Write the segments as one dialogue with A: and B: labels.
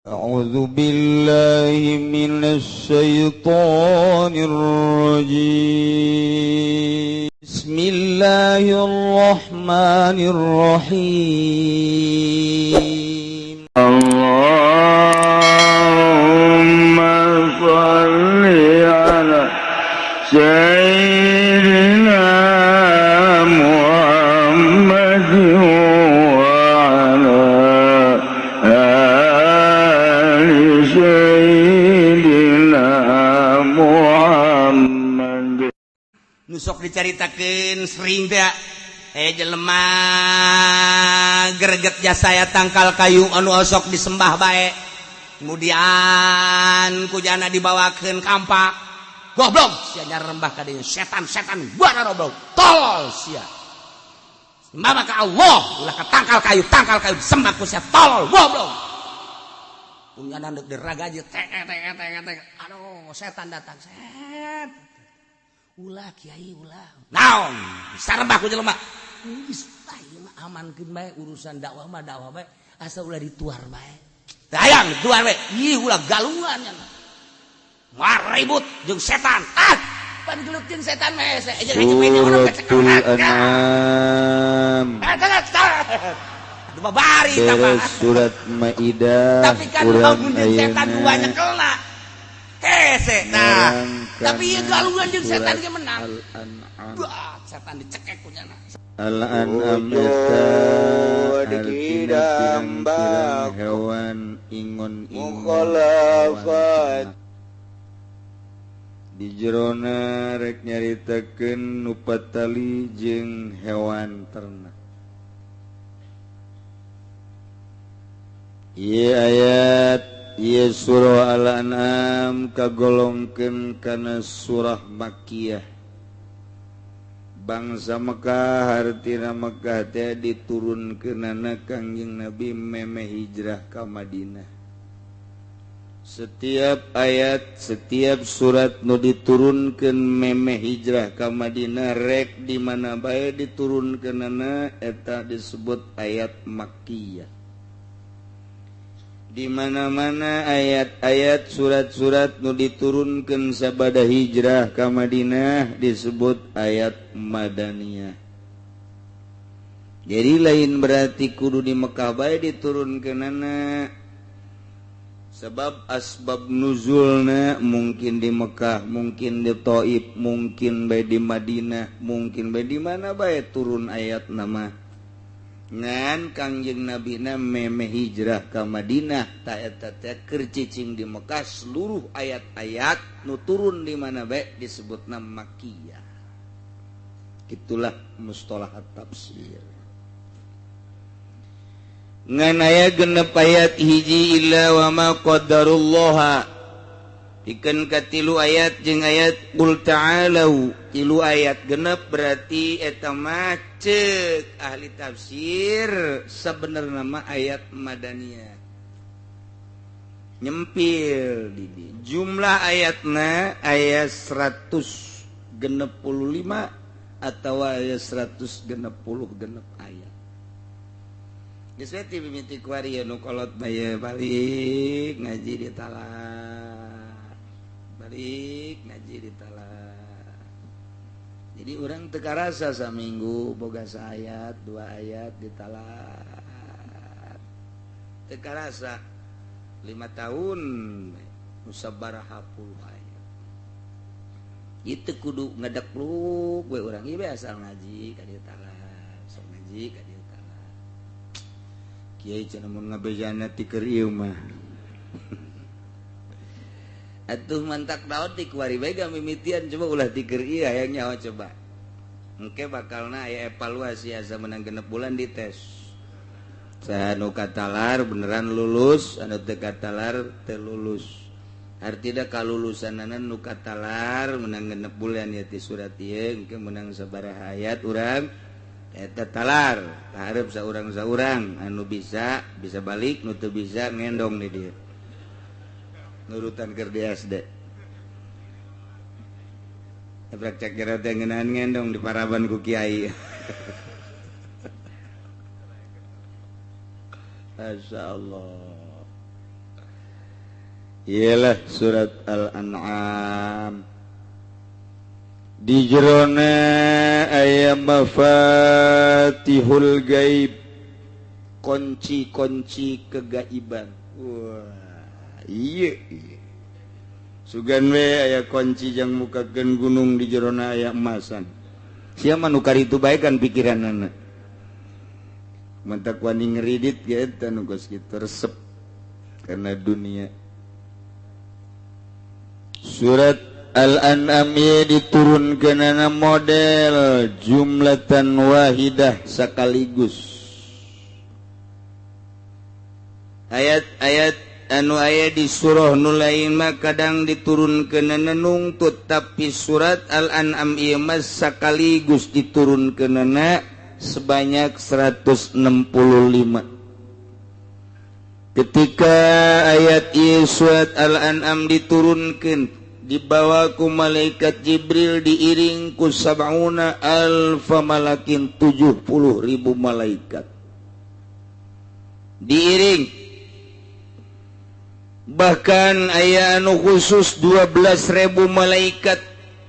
A: أعوذ بالله من الشيطان الرجيم بسم الله الرحمن الرحيم
B: اللهم صل على سيدنا محمد وعلى آل سيدنا محمد.
C: Nusok diceritakeun sering teh jelema greget jasa ya tangkal kayu anu osok disembah bae. Kemudian kujana dibawakeun kampak. Goblok sia nyarembah ka dieu setan-setan buana goblok. Tolol sia. Sembah ka Allah, ulah ka tangkal kayu disembah ku sia tolol goblok. Kujana deuk diragaje tek. Aduh, setan datang. Ulah kiai ulah naon sarembah ku jelema geus ieu mah amankeun bae urusan dakwah bae asa ulah dituar bae teu hayang dituar bae ih ulah galungan nya mar ribut jeung setan pan gelut jeung setan mah hese jeung ngajepin urang kecekelan aduh babari tambah
A: surat Maidah
C: tapi kan lamun jeung setan dua nyekelna hese nah tapi ieu galungan jeung setan ge menang. Wah, setan dicekek ku nya.
A: Al-an'am eta pirang-pirang hewan ingon-ingon mukhalafat. Di jerona rek nyaritakeun nu patali jeung hewan ternak. Ieu ayat ieu surah Al-An'am kagolongkeun kana surah Makkiyah. Bangsa Mekah hartina Mekah teh diturunkeunana Kangjeng Nabi meme hijrah ka Madinah. Setiap ayat, setiap surat nu diturunkeun meme hijrah ka Madinah rek di mana bae diturunkeunana eta disebut ayat Makkiyah. Di mana-mana ayat-ayat surat-surat nu diturunkeun sabada hijrah ka Madinah disebut ayat Madaniyah. Jadi lain berarti kudu di Mekah bae diturunkeunana. Sebab asbab nuzulna mungkin di Mekah, mungkin di Thaif, mungkin bae di Madinah, mungkin bae di mana bae turun ayat nama. Ngan Kangjeng Nabi na meme hijrah ke Madinah ta eta teh keur cicing di Mekah seluruh ayat-ayat nu turun di mana bae disebutna Makkiyah. Itulah mustalah tafsir. Ngan aya genep ayat hiji illa wa ma qaddarullaha pikeun ka tilu ayat jeung ayat qul ta'alu tilu ayat genep berarti eta mah ceuk ahli tafsir sabenerna mah ayat Madaniyah nyempil di jumlah ayatna ayat 165 atau ayat 160 genep ayat geus we ti mimiti kuari nu kolot bae balik ngaji di balik ngaji di talak. Jadi orang teu karasa saminggu boga saayat, 2 ayat di talak. Teu karasa 5 tahun musabaraha 10 ayat. Itu kudu ngedekluk we urang ieu asal ngaji ka dieu talak. Sok ngaji ka dieu talak. Kiai cenah mun ngabejana ti keur ieu mah. Atuh mantak daot di kuari bae mimitian coba ulah tikeur ieu hayang nyaho coba. Engke bakalna aya evaluasi asa menang genep bulan dites. Saha nu katalar beneran lulus, anu teu katalar teu lulus. Artina kalulusanana nu katalar menang genep bulan ya ti surat ieu engke menang sabaraha ayat urang eta talar. Hareup saurang-saurang anu bisa balik, nu teu bisa ngendong di dieu. Nurutan keur di SD. Ebrak cek jero teh ngeunaan ngendong di paraban ku kiai. Masya Allah. ialah surat Al-An'am. Di jerona aya mafatihul gaib, kunci-kunci kegaiban. Wah, iya. Sugan we aya kunci yang mukakeun gunung di jerona aya emasan. Sia manu karitu bae kan pikiranna. Mantak wani ngeridit ge eta nu geus kitu resep karena dunia. Surat Al-An'am diturunkeunana model jumlatan wahidah sakaligus. Ayat-ayat anu aya di surah nu lain mah kadang diturunkeunana nungtut, tapi surat Al-An'am ieu mah sakaligus diturunkeunana sebanyak 165. Ketika ayat ieu surat Al-An'am diturunkeun, dibawa ku malaikat Jibril diiring ku sab'una alfa malakin 70.000 malaikat diiring. Bahkan aya anu khusus 12.000 malaikat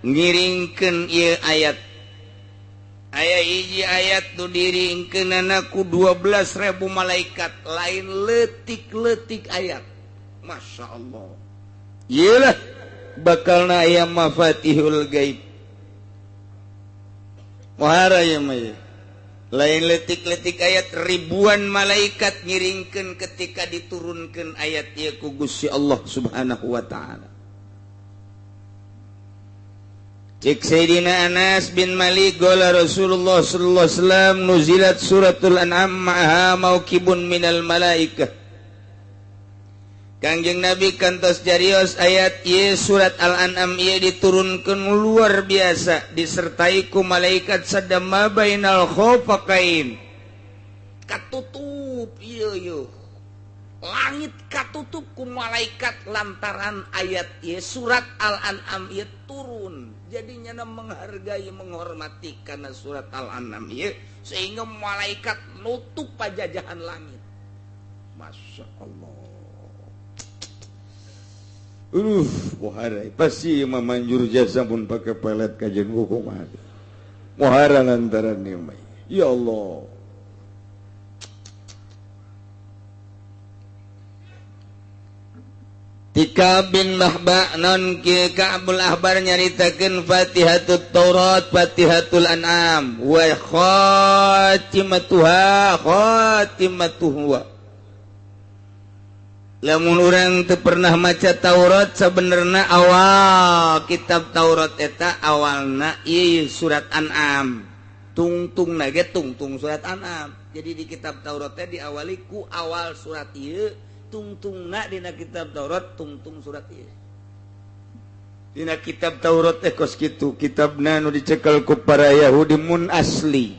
A: ngiringkeun ieu ayat. Aya hiji ayat nu diringkeunana ku 12.000 malaikat, lain leutik-leutik ayat. Masya Allah. Iyalah bakalna aya mafatihul gaib. Wahara ya mah. Lain letik-letik ayat, ribuan malaikat ngiringkeun ketika diturunkeun ayat ieu ku Gusti Allah Subhanahu wa taala. Cek Sayyidina Anas bin Malik qala Rasulullah sallallahu alaihi wasallam nuzilat suratul An'am ma'aha mauqibun minal malaikah. Kangjeng Nabi kantos jarios ayat ieu surat Al-An'am ieu diturunkeun luar biasa disertai ku malaikat sadama bainal khafaqain. Katutup ieu langit katutup ku malaikat lantaran ayat ieu surat Al-An'am ieu turun. Jadinya menghargai menghormati karena surat Al-An'am ieu sehingga malaikat nutup pajajahan langit. Masya Allah. Muhara pasti memanjur jasa pun pakai pelet kajian hukum ada. Muhara lantaran nimai. Ya Allah. Tika bin Mahba non ke Ka'bul Ahbar nyaritakeun Fatihatul Taurat, Fatihatul An'am, wa khatimatuha. Lamun urang teu pernah maca Taurat sabenerna awal kitab Taurat eta awalna ieu surat An'am. Tungtungna ge tungtung surat An'am. Jadi di kitab Taurat teh diawali ku awal surat ieu, tungtungna dina kitab Taurat tungtung surat ieu. Dina kitab Taurat teh kos kitu, kitabna nu dicekel ku para Yahudi mun asli.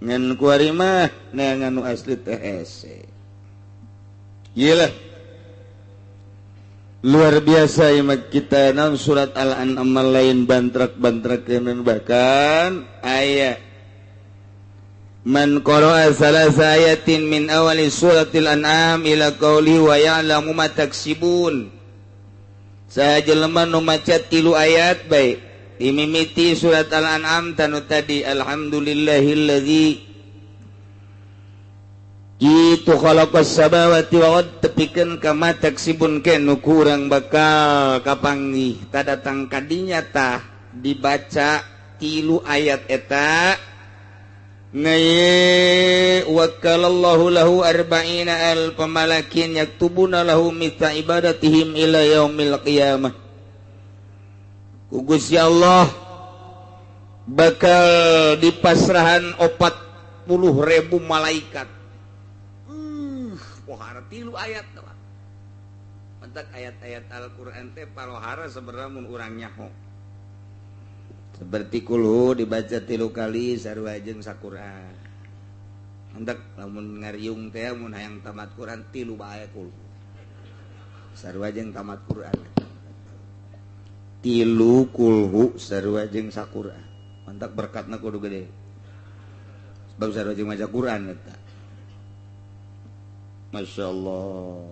A: Ngan ku ari mah neangan nu asli teh hese. Iyalah luar biasa imak kita naon surat Al-An'am lain bantrak-bantrakeun bahkan ayat man qara'a salasa ayatin min awali suratil An'am ila qauli wa ya'lamu ma taksibun. Sajelema nu maca 3 ayat bae dimimiti surat Al-An'am tanu tadi alhamdulillahilladzi itu khalaqas samawati wa ard tepikeun ka mataksibun kenu kurang bakal kapanggih tadatang kadinya tah dibaca 3 ayat eta ngaye wakalallahu lahu arba'ina alf malakin yaktubuna lahu mithla ibadatihim ila yaumil qiyamah. Ku Gusti Allah bakal dipasrahan 40.000 malaikat. Pohara 3 ayat telah. Mantak ayat-ayat Al-Quran teh palohara sebenarnya mun urang nyaho. Seperti kulhu dibaca 3 kali sarua jeung saquran. Mantak lamun ngariung teh mun hayang tamat Quran 3 bae kulhu. Sarua jeung tamat Quran. 3 kulhu sarua jeung saquran. Mantak berkatna kudu gede. Sebab sarua jeung maca Quran eta. Masya Allah.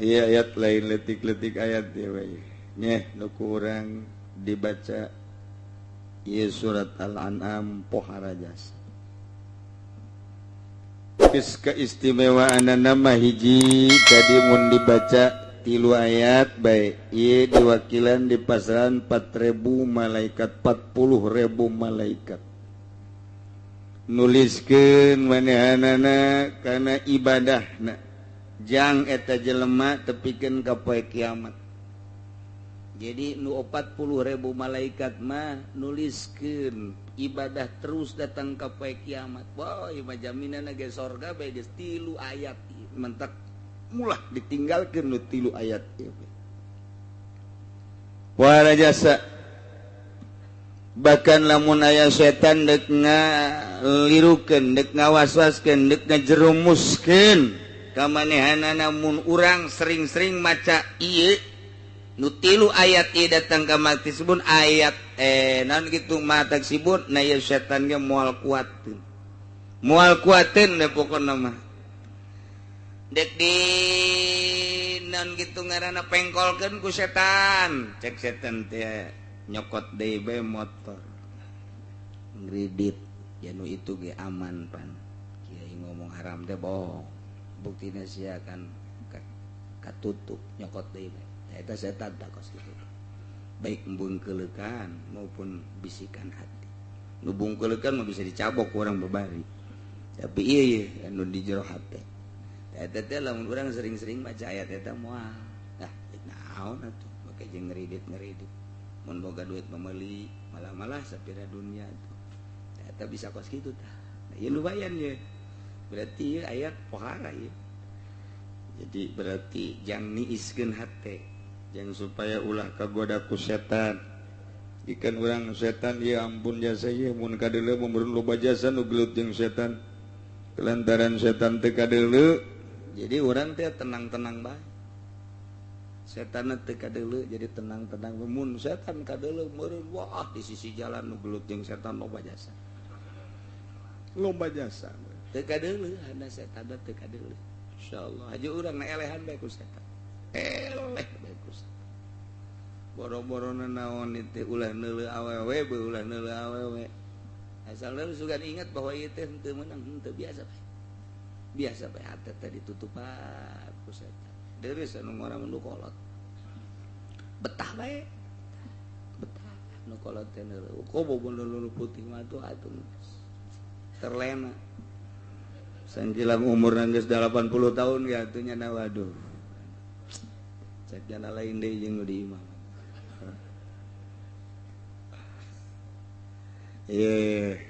A: iya ayat lain letik-letik ayat ya we nyeh nu kurang dibaca ieu surat Al-An'am pohara jasa geus kaistimewaanna mah hiji tadi mun dibaca 3 ayat bae ieu diwakilan di pasaran 4.000 malaikat 40.000 malaikat nuliskeun manehanana kana ibadahna jang eta jelema tepikeun ka poe kiamat. Jadi nu 40.000 malaikat mah nuliskeun ibadah terus datang ka poe kiamat. Wah, ieu mah jaminanna ge sorga bae geus 3 ayat mentak mulah ditinggalkeun nu 3 ayat ieu. Wara jasa bahkan lamun aya setan dek ngalirukeun dek ngawaswaskeun dek ngajerumuskeun ka manehanana mun urang sering-sering maca ieu nu 3 ayat ieu datang ka mati sebut ayat naon kitu mata sibut na ieu setan ge moal kuateun da pokona mah dek di naon kitu ngaranna pengkolkeun ku setan cek setan teh nyokot deui bae motor ngridit ya nu itu ge aman pan kiai ngomong haram teh bohong buktina sia kan katutup nyokot deui bae eta setan tak kos kitu baik embungkeulekan maupun bisikan hati nu bungkeulekan mah bisa dicabok ku urang babari tapi ieu anu di jero hate eta teh lamun urang sering-sering maca ayat eta moal naon atuh make jeung ngridit mun boga duit memeuli malah-malah sapira dunia tuh eta bisa kos kitu tah ieu lumayan ye berarti ieu ayat pohara ye jadi berarti jang niiskeun hate jang supaya ulah kagoda ku setan ikan urang setan ieu ampun jasa ieu mun kadeuleu mun loba jasa nu gelut jeung setan kelantaran setan teu kadeuleu jadi urang teh tenang-tenang bae setan teu kadeuleu jadi tenang-tenang mun setan kadeuleu meureun wah di sisi jalan nu gelut jeung setan loba jasa teu kadeuleu hana setan teu kadeuleu insyaallah aja urang na elehan bae ku setan eleh bae ku setan boro-borona naon teh ulah neuleuh awewe bae ulah neuleuh awewe asal lu sugan ingat bahwa ieu teh teu meunang teu biasa bae hate teh ditutupan ku setan deres anu ngaranna nu kolot betah bae betah nu kolot teh kobo nu putih mah atuh terlena sanjilang umurna geus 80 tahun ya atuh nya waduh cek jana lain deui jeung nu di imam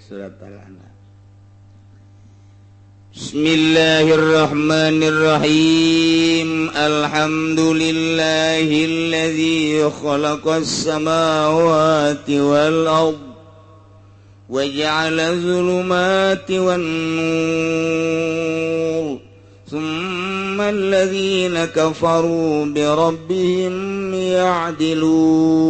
A: surat Al-An'am Bismillahirrahmanirrahim Alhamdulillahilladzi khalaqas samawati wal ard wa ja'ala dhulumati wan nur thumma alladhina kafaru bi rabbihim ya'dilun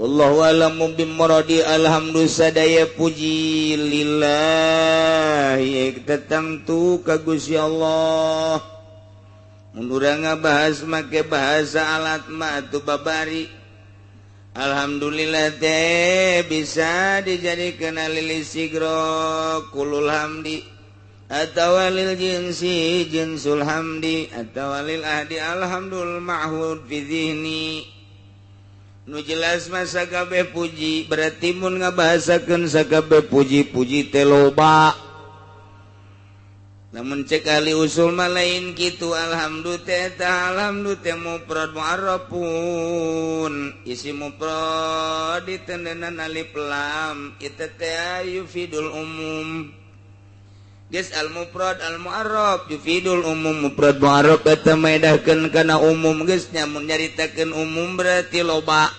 A: wallahu a'lamu bimuradi alhamdulillah sadaya puji lillahi tertentu ka Gusti Allah mun urang ngabahas make bahasa alat mah atuh babari alhamdulillah teh bisa dijadikeun lil istighra kulul hamdi atawa lil jinsi jinsul hamdi atawa lil ahdi alhamdul ma'hud fi dhihni nu jelas masa kabeh puji berarti mun ngabahasakeun sakabeh puji-puji teh loba namun cek ahli usul mah lain kitu alhamdulillah teh mufrad mu'arrafun isi mufrad ditendenan alif lam itu teh yufidul umum geus al mufrad al mu'arraf yufidul umum mufrad mu'arraf eta maedahkeun kana umum geus nyamun nyaritakeun umum berarti loba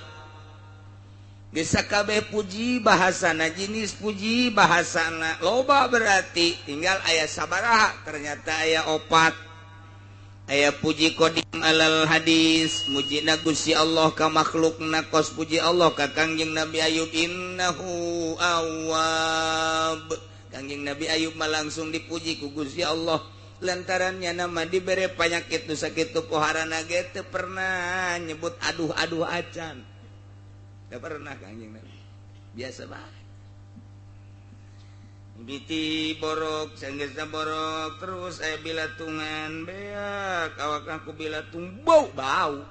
A: geus sakabeh puji bahasana jenis puji bahasana loba berarti tinggal aya sabaraha ternyata aya 4 aya puji qadim alal hadis mujina Gusti Allah ka makhlukna kos puji Allah ka Kangjeng Nabi Ayub innahu awwab Kangjeng Nabi Ayub mah langsung dipuji ku Gusti Allah lantarannya nama diberi penyakit nu sakitu poharana ge teu pernah nyebut aduh acan. Teu pernah Kangjeng Nabi. Biasa bae. Biti borok, sanggeusna borok terus aya bilatungan beak awak aku bilatung bau.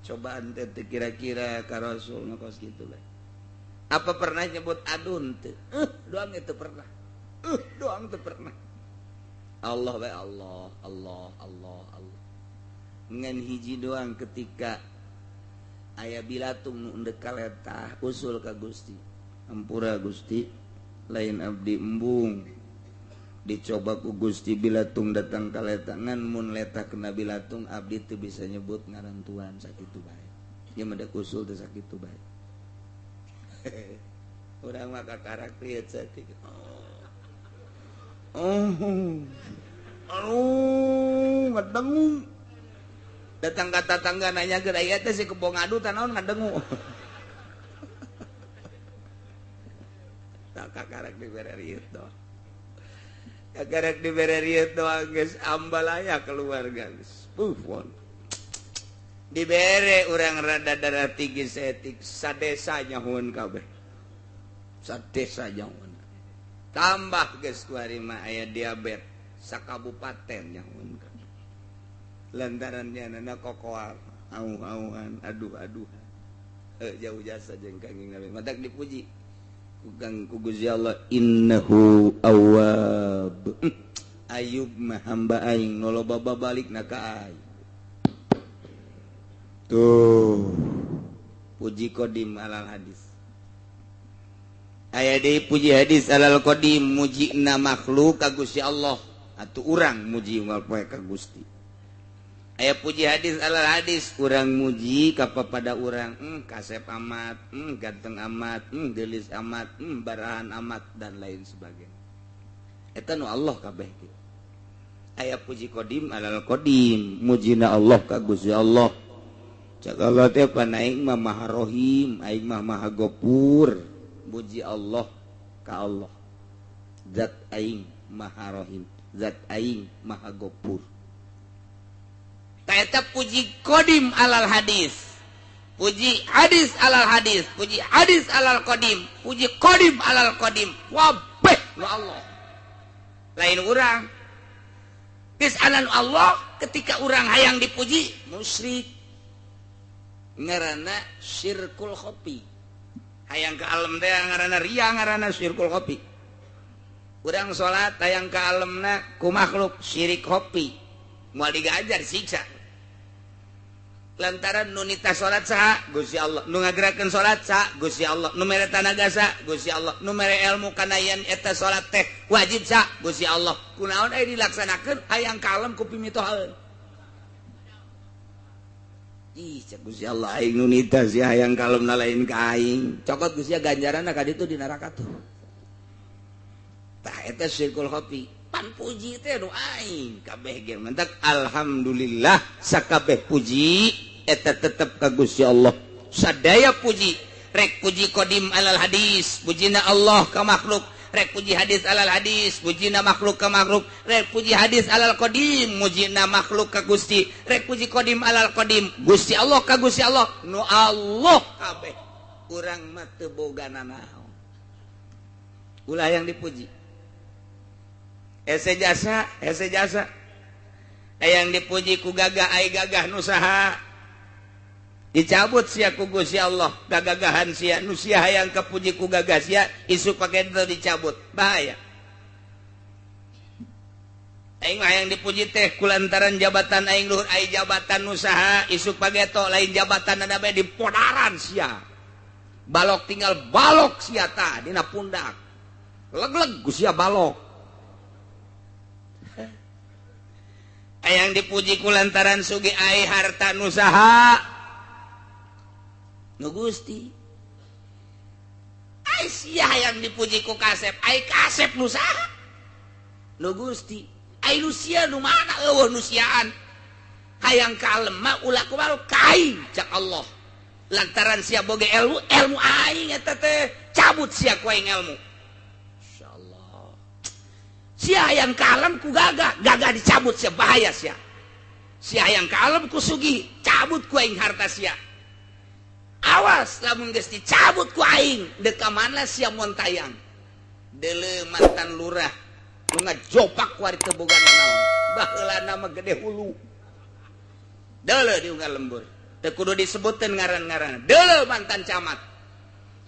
A: Cobaan teh kira-kira ka Rasul ngakos kitu bae. Apa pernah nyebut adun teu? Doang itu pernah. Doang teu pernah. Allah bae Allah. Ngan hiji doang ketika aya bilatung nu endek kaletah usul ka Gusti. Ampura Gusti. Lain abdi embung dicoba ku Gusti bilatung datang ka letangan mun letak kena bilatung abdi teu bisa nyebut ngaran Tuhan sakitu bae. Nya mah usul teh sakitu bae. Urang mah kakarak lihat satik. Ngadengu. Datang ka tatangga nanya ge aya teh si kebong adu tah naon ngadengu. Kakarak dibere riet doang. Kakarak dibere riet doang geus ambalaya keluarga geus. Dibere urang rada darah tinggi setik sadesa nyahueun kabeh. Sadesa nyahueun. Tambah geus kuari mah aya diabetes sakabupaten nyahueun kabeh. Lantarannya nana kokoar, auh-auhan, aduh-aduhan. Jauh jasa jeung Kangjeng Nabi. Matak dipuji. Ku Gusti Allah innahu awwab. Ayub mah hamba aing nu loba babalikna ka aing. Tuh. Puji qadim alal hadis. Aya deui puji hadis alal qadim mujina makhluk ka Gusti Allah atuh urang muji poe ka Gusti. Aya puji hadis alal hadis urang muji ka pada urang kasep amat, ganteng amat, geulis amat, barahan amat dan lain sebagainya. Eta nu Allah kabeh kitu. Aya puji qadim alal qadim mujina Allah ka Gusti Allah. Cak Allah teh panaing mah Maha Rohim, aing mah Maha Ghafur. Muji Allah ka Allah. Zat aing Maha Rohim, zat aing Maha Ghafur. Taeta puji qadim alal hadis. Puji hadis alal hadis. Puji hadis alal qadim. Puji qadim alal qadim. Wabeh nu Allah. Lain urang. Geus anan Allah ketika urang hayang dipuji musyrik. Ngaranna syirkul khofi. Hayang ka alam teh ngaranna riya ngaranna syirkul khofi. Urang salat hayang ka alemna ku makhluk syirik khofi. Moal digajar siksa. Lantaran nu nita salat saha Gusti Allah, nu ngagerakeun salat saha Gusti Allah, nu mere tanaga saha Gusti Allah, nu mere ilmu kana yen eta salat teh wajib saha Gusti Allah. Kunaon aya dilaksanakeun hayang kalem ku pimitohaeun. Ih, cek Gusti Allah aing nu nita sia hayang kalemna lain ka aing. Cokot Gusti ganjaranna ka ditu di neraka tuh. Tah eta syirkul khofi. Pan puji teh nu aing kabeh ge mentak alhamdulillah sakabeh puji eta tetep ka Gusti Allah. Sadaya puji rek puji qadim alal hadis pujina Allah ka makhluk, rek puji hadis alal hadis pujina makhluk ka makhluk, rek puji hadis alal qadim mujina makhluk ka Gusti, rek puji qadim alal qadim Gusti Allah ka Gusti Allah. Nu Allah kabeh urang mah teu boga nanaon ulah yang dipuji. Ese jasa yang dipuji ku gagah ai gagah nu saha dicabut sia ku Gusti Allah gagagahan sia nu sia hayang kapuji ku gagah sia isuk pake teu dicabut bahaya. Aing mah hayang dipuji teh kulantaran jabatan aing luhur ai jabatan nu saha isuk pake to lain jabatan ada bae dipodaran sia balok tinggal balok sia tah dina pundak leg-leg ku sia balok. Ayang dipuji kulantaran sugi ai harta nusaha nu Gusti. Ai sia hayang dipuji ku kasep ai kasep nusaha nu Gusti. Ai nu sia nu mana eueuh nu siaan hayang kalem mah ulah kumaha kain cak Allah. Lantaran sia boge ilmu aing eta teh cabut sia ku aing ilmu. Insyaallah.
C: sia yang kalem ku gagah dicabut sia bahaya sia yang kalem ku sugih cabut ku aing harta sia awas lamun geus dicabut ku aing dek ka mana sia montayang deuleu mantan lurah nu ngajopak ku ari teu boga naon baheulana mah gede hulu deuleu di unggal lembur teu kudu disebutkeun ngaran-ngaran deuleu mantan camat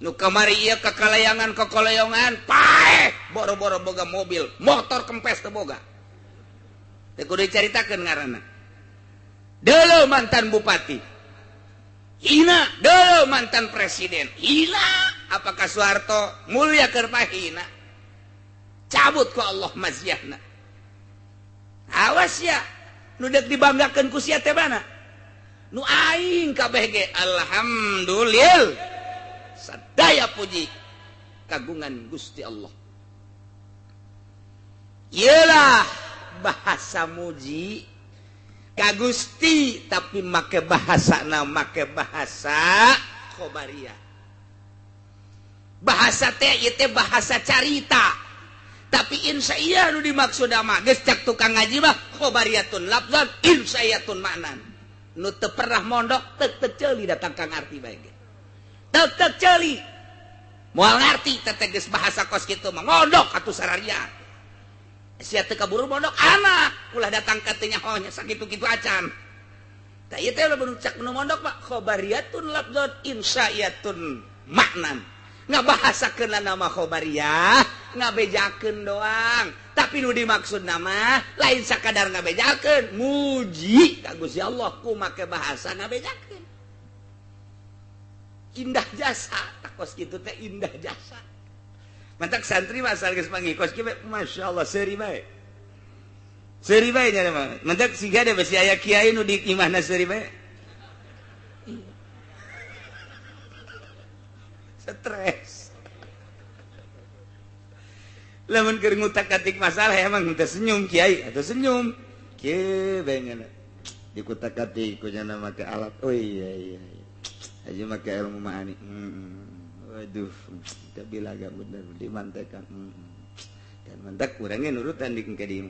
C: nu kamari ieu kakalayangan kokoleongan paeh boro-boro boga mobil motor kempes teu boga teu kudu dicaritakeun ngaranna deuleu mantan bupati hina deuleu mantan presiden hina apakah Soeharto mulia keur pahina cabut ku Allah maziahna awas ya nu dek dibanggakeun ku sia teh mana nu aing kabeh ge alhamdulillah sadaya puji kagungan Gusti Allah iyalah bahasa muji ka Gusti tapi make bahasana make bahasa khobariyah bahasa teh ieu teh bahasa carita tapi insya nu dimaksud mah geus cak tukang ngaji mah khobariyatun lafzan insayatun ma'nan nu teu pernah mondok teu ceuli datang kang arti bae ge teu ceuli moal ngarti teh geus bahasa kos kitu mah mondok atuh sararia sia teu kaburu mondok anak ulah datang ka teh nyahonya sakitu-kitu acan tah ieu teh lamun cak nu mondok mah khobariyatun lafzan insayatun ma'nan ngabahasakeun nama khobariyah ngabejakeun doang tapi nu dimaksud nama lain sakadar ngabejakeun muji ka Gusti Allah ku make bahasa ngabejakeun indah jasa takos kitu teh indah jasa mantak santri masal geus pangikos kieu masyaallah seuri bae nya mah mantak siga de besi aya kiai nu di imahna seuri bae stres lamun keur ngutak-atik masalah emang teu senyum kiai atau senyum kieu bengeuna dikutak-atik ku nya make alat oh iya aja make ilmu ma'ani waduh teu bilaga bener dimantekan dan mantek urang ge nurutan di ka dieu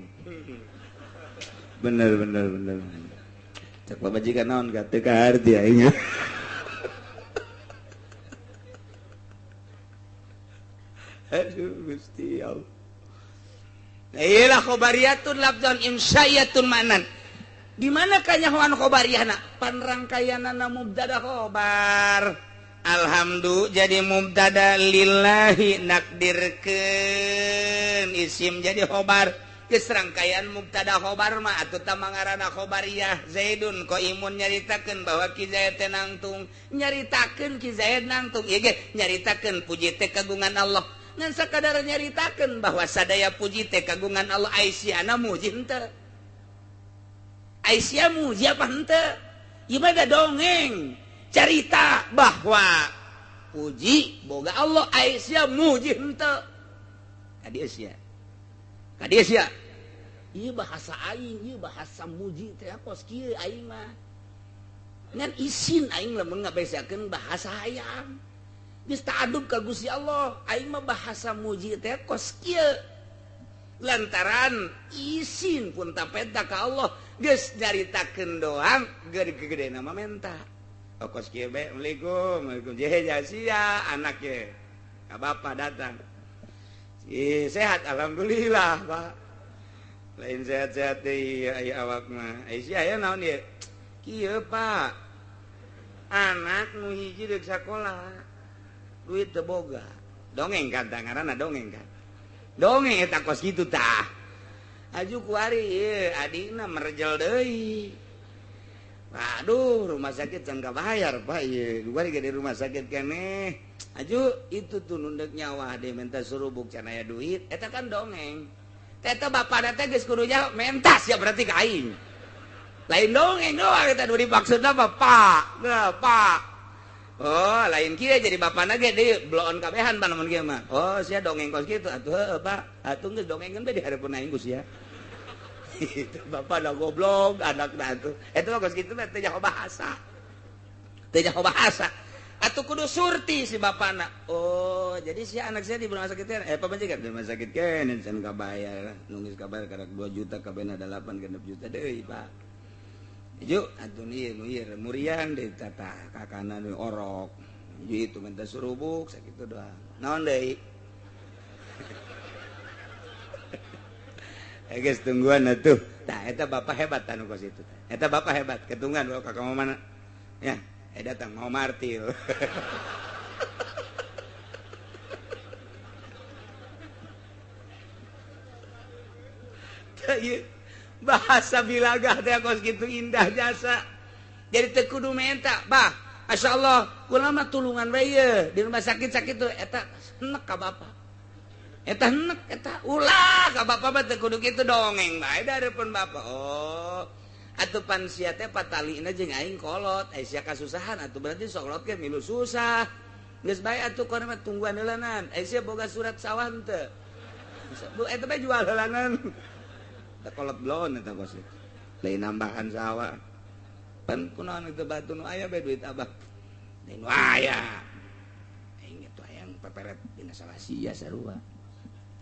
C: bener cak babajikan naon ka teu kaharti aing aduh Gusti Allah iyalah khobariyatun lafzan insayatun ma'nan di mana kanyahoan khobariyahna panrangkayana mubtada khobar alhamdulillah jadi mubtada lillahi nakdirkeun isim jadi khobar geus rangkaian mubtada khobar mah atuh tah mangarana khobariyah Zaidun qaimun nyaritakeun bahwa Ki Zaid teh nangtung nyaritakeun Ki Zaid nangtung ieu ge nyaritakeun puji teh kagungan Allah ngan sakadar nyaritakeun bahwa sadaya puji teh kagungan Allah Aisyana muji henteu Aisyah muji apa henteu ieu mah dongeng carita bahwa puji boga Allah Aisyah muji henteu ka dieu sia ieu bahasa aing ieu bahasa muji teh kos kieu aing mah ngan isin aing lamun ngabesakeun bahasa hayang geus ta'adub ka Gusti Allah aing mah bahasa muji teh kos kieu lantaran isin pun tapenta ka Allah geus nyaritakeun doang gede-gedena mah menta kos kieu bae Assalamualaikum sia anak ye ka bapa datang sehat alhamdulillah Pak lain sehat-sehat deui awak mah sia aya naon ye kieu Pak anak nu hiji deuk sakola duit teu boga dongeng kan ngaranna dongeng kan dongeng eta kos kitu tah aju kuari ieu adina merejel deui aduh rumah sakit can kabayar Pak ieu kuari ge di rumah sakit keneh aju itu tuh nundek nyawa de minta surubuk can aya duit eta kan dongeng eta bapada teh geus kudu jawab mentas ya berarti ka aing lain dongeng doang eta nu dimaksudna Pak Pak oh lain kieu jadi bapana ge deui bloon kabehan panamun kieu mah oh sia dongeng kos kitu atuh heuh Pak atuh geus dongengkeun bae di hareupeun aing ku sia itu bapak da goblok anakna atuh eta mah kos kitu teh teu nyaho bahasa
A: atau kudu surti si bapak anak. Oh, jadi si anak saya di rumah sakit kan? Apa majikan di rumah sakit kan? Sen kabayar, nunggu kabar karena 2 juta kabena 8 genep juta deh pak. Juk, atuh nih muriang deh tata kakana nih orok. Juk itu minta surubuk sakitu doang. Naon deh? Guys tungguan atuh. Tah eta bapak hebat anu kos itu. Eta bapak hebat, ketunggan bawa kakak mau mana? Ya. Datang mau martil. Bahasa bilagah teh kos gitu indah jasa. Jadi teu kudu menta, bah. Masyaallah, kula mah tulungan bae di rumah sakit tuh eta enek ka bapak. Eta enek eta ulah ka bapak mah teu kudu kitu dongeng bae dareupeun bapak. Oh. Atuh pan sia teh patalina jeung aing kolot, sia kasusahan atuh berarti sok kolot ge milu susah. Geus bae atuh kono mah tungguan heulanan. Sia boga surat sawah teu. Bu eta mah jual heulanan. Da kolot blon eta bos. Lain nambahan sawah. Pan kunaon itu batu nu aya bae duit abah. Lain nu aya. Aing itu hayang peperet dina salah sia sarua.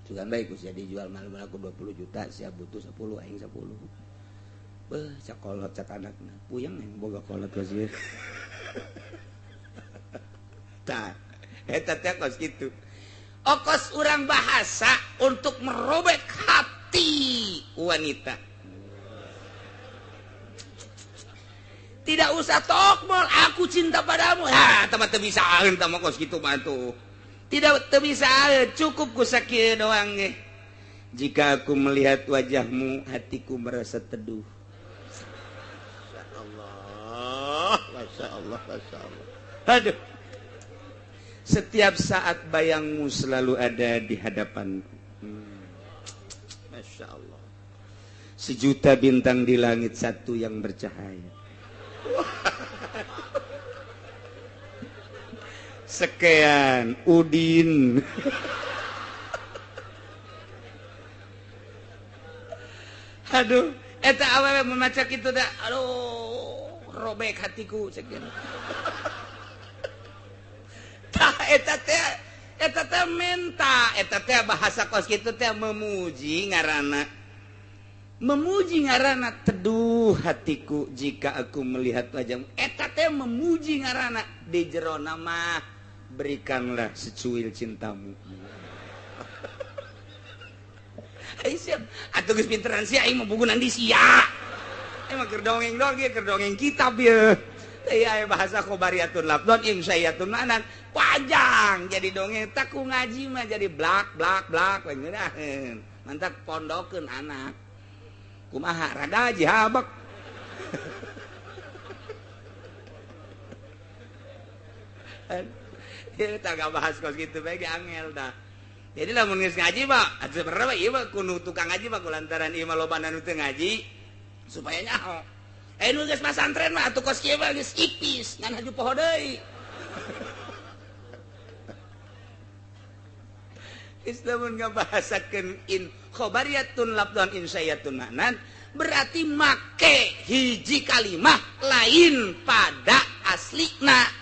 A: Sugan bae ku sia dijual malu aku 20 juta, sia butuh 10 aing 10. Cak kolot cak anakna puyeng yang boga kolot kos ieu. Tah, eta teh kos kitu. Okos urang bahasa untuk merobek hati wanita. Tidak usah tokmol, aku cinta padamu. Ha, teman teu bisa aeun tah kos kitu mah tuh. Tidak teu bisa aeun, cukup ku sakieu doang ge. Jika aku melihat wajahmu, hatiku merasa teduh. Masya Allah. Aduh. Setiap saat bayangmu selalu ada di hadapanku. Masya Allah. Sejuta bintang di langit, satu yang bercahaya. Sekian Udin. Aduh, eta awewe membaca kitu dah. Aduh. Robek hatiku sekian. Tah eta teh menta, eta teh bahasa kos kitu teh memuji ngaranna. Memuji ngaranna teduh hatiku jika aku melihat wajahmu. Eta teh memuji ngaranna di jerona mah berikanlah secuil cintamu. Ai siap, atuh geus pinteran sia aing mah bugunan di sia. Emang kerdongeng kerdongeng kitab ya. Iya bahasa khobariyatun lafdon insyaiyatun ma'nan panjang jadi dongeng tak ku ngaji mah jadi blak ngeunaheun. Mantap pondokeun anak. Kumaha rada aji habak. Ieu tah bahas kos kitu bae ge angel dah. Jadi lamun geus ngaji mah atuh berapa ieu mah kudu tukang ngaji mah kulantaran ieu mah lobana nu teu ngaji. Supaya nyaho nu geus pasantren mah atuh kos kieu mah geus ipis ngan haju poho deui. Islamun ngabahasakeun in khobariyatun lafdhan insyaiyatun ma'nan berarti make hiji kalimah lain pada aslina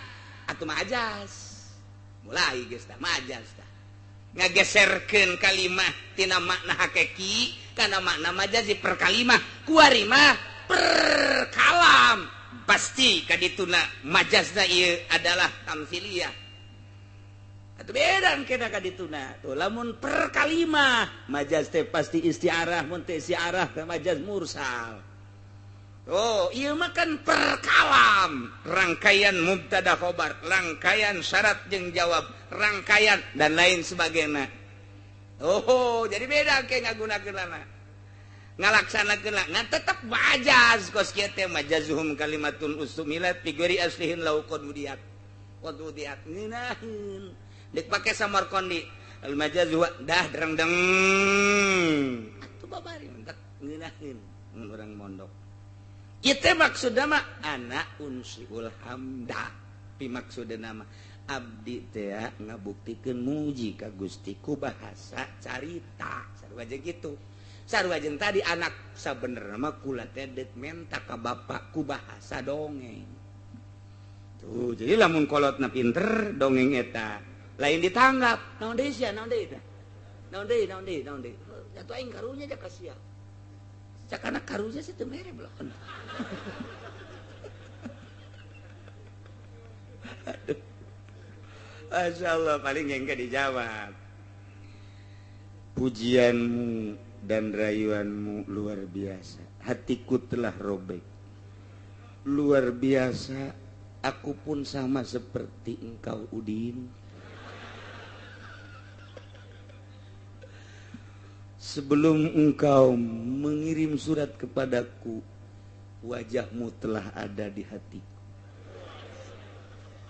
A: atuh majaz. Mulai geus tah majaz tah. Ngageserkeun kalimah tina makna hakiki kana makna majazi per kalimah kuari mah per kalam pasti kadituna majazna ieu adalah tamtsiliyah atuh beda kena kadituna tuh lamun per kalimah majaz teh pasti istiarah mun teh istiarah teh majaz mursal. Oh ieu mah kan per kalam rangkaian mubtada khobar rangkaian syarat jeung jawab rangkaian dan lain sebagainya. Oh, jadi beda ke ngagunakeunana. Ngalaksanakeun ngan tetep majaz kos kieu teh majazuhum kalimatun ustumilat fi ghairi aslihin lau qududiyat. Qududiyat ngeunaheun. Dek pake samarqandi. Al majazu dah dereng-deng. Atuh babari mentak ngeunaheun mun urang mondok. Ieu teh maksudna mah ana unsiul hamda. Pi maksudna mah abdi teh ngabuktikeun muji ka Gusti ku bahasa carita sarua jeung kitu sarua jeung tadi anak sabenerna mah kula teh deuk menta ka bapak ku bahasa dongeng tuh jadi lamun kolotna pinter dongeng eta lain ditanggap naon deui sia naon deui tah naon deui atuh aing karunya aja kasia cakana karunya sih teu mere belakon aduh Masya Allah paling engke dijawab pujianmu dan rayuanmu luar biasa hatiku telah robek luar biasa aku pun sama seperti engkau Udin sebelum engkau mengirim surat kepadaku wajahmu telah ada di hatiku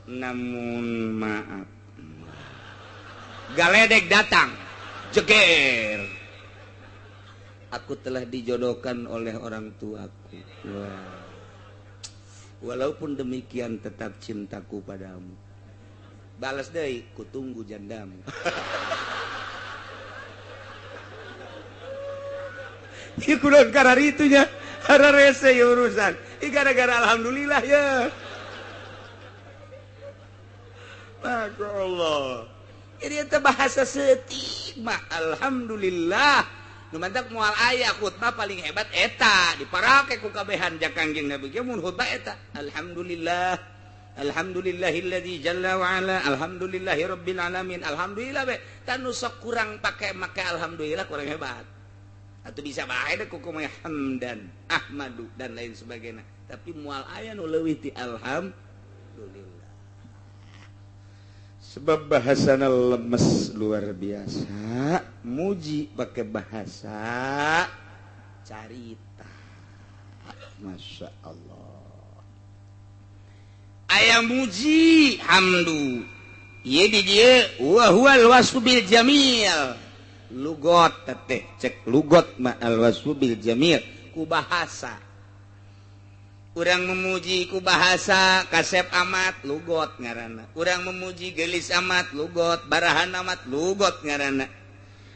A: namun maaf galedek datang jeger aku telah dijodohkan oleh orang tuaku wah. Walaupun demikian tetap cintaku padamu balas deui kutunggu jandamu ieu kudu karena itunya hara rese ya urusan gara-gara alhamdulillah ya Masya Allah ini itu bahasa setik mah alhamdulillah nu mantak moal aya khutbah paling hebat eta diparake ku kabehan jak Kangjeng Nabi ge mun khutbah eta alhamdulillahilladzi jalla wa ala alhamdulillahirabbil alamin alhamdulillah be tanu sok kurang make alhamdulillah kurang hebat atuh bisa bae deh kuku mah hamdan ahmadu dan lain sebagainya tapi moal aya nu leuwih ti alhamdulillah sebab bahasana lemes luar biasa muji pakai bahasa carita Masya Allah aya muji hamdu ieu di dieu wa huwal wasfu bil jamil lugot teh cek lugot ma al wasfu bil jamil ku bahasa urang memuji ku bahasa kasep amat lugot ngaranna urang memuji gelis amat lugot barahan amat lugot ngaranna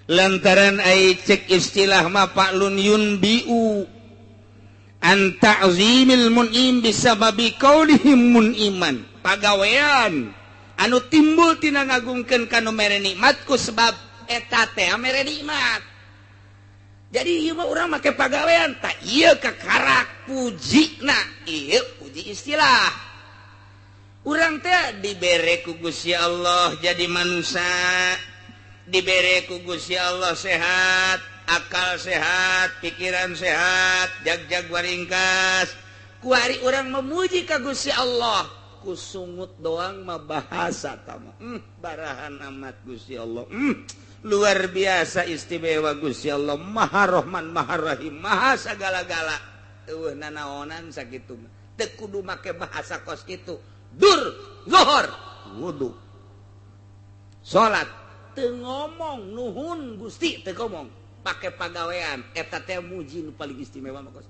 A: lantaran ai cek istilah ma fa'lun yunbiu an ta'zimil mun'im bisababi qaulihim mun'iman pagawean anu timbul tina ngagungkeun kana mere nikmat ku sebab eta teh mere nikmat jadi ieu mah urang make pagawean tak ieu kakarak pujina ieu puji istilah urang teh dibere ku Gusti Allah jadi manusia dibere ku Gusti Allah sehat akal sehat pikiran sehat jag-jag waringkas ku ari urang memuji ka Gusti Allah ku sungut doang mah bahasa tama barahan amat Gusti Allah luar biasa istimewa Gusti Allah maha rahman maha rahim maha sagala-gala eueuh nanaonan sakitu teu kudu make bahasa kos kitu dur zuhur wudu salat teu ngomong nuhun Gusti teu ngomong pake pagawean eta teh muji nu paling istimewa mah kos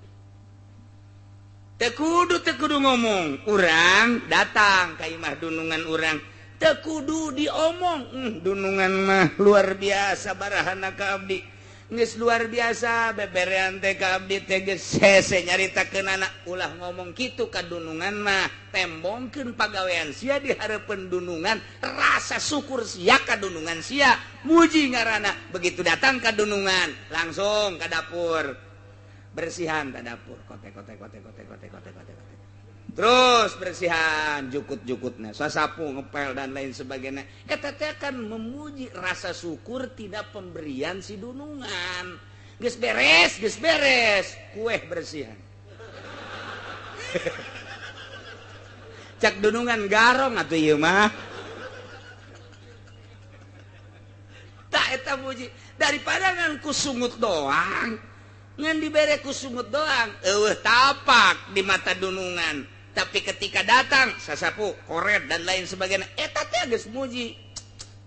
A: teu kudu ngomong urang datang ka imah dunungan urang teu kudu diomong dunungan mah luar biasa barahana ka abdi geus luar biasa beberean teh ka abdi teh geus hese nyaritakeun anak ulah ngomong kitu ka dunungan mah tembongkeun pagawean sia di hareupeun dunungan rasa syukur sia ka dunungan sia muji ngaranna begitu datang ka dunungan langsung ka dapur bersihan ka dapur kote terus bersihan jukut-jukutna sasapu ngepel dan lain sebagainya eta teh kan memuji rasa syukur tidak pemberian si dunungan geus beres kueh bersihan cak dunungan garong atuh ieu mah tak eta muji daripada ngan kusungut doang ngan dibere kusungut doang eueuh tapak di mata dunungan tapi ketika datang sasapu koret dan lain sebagainya eta teh geus muji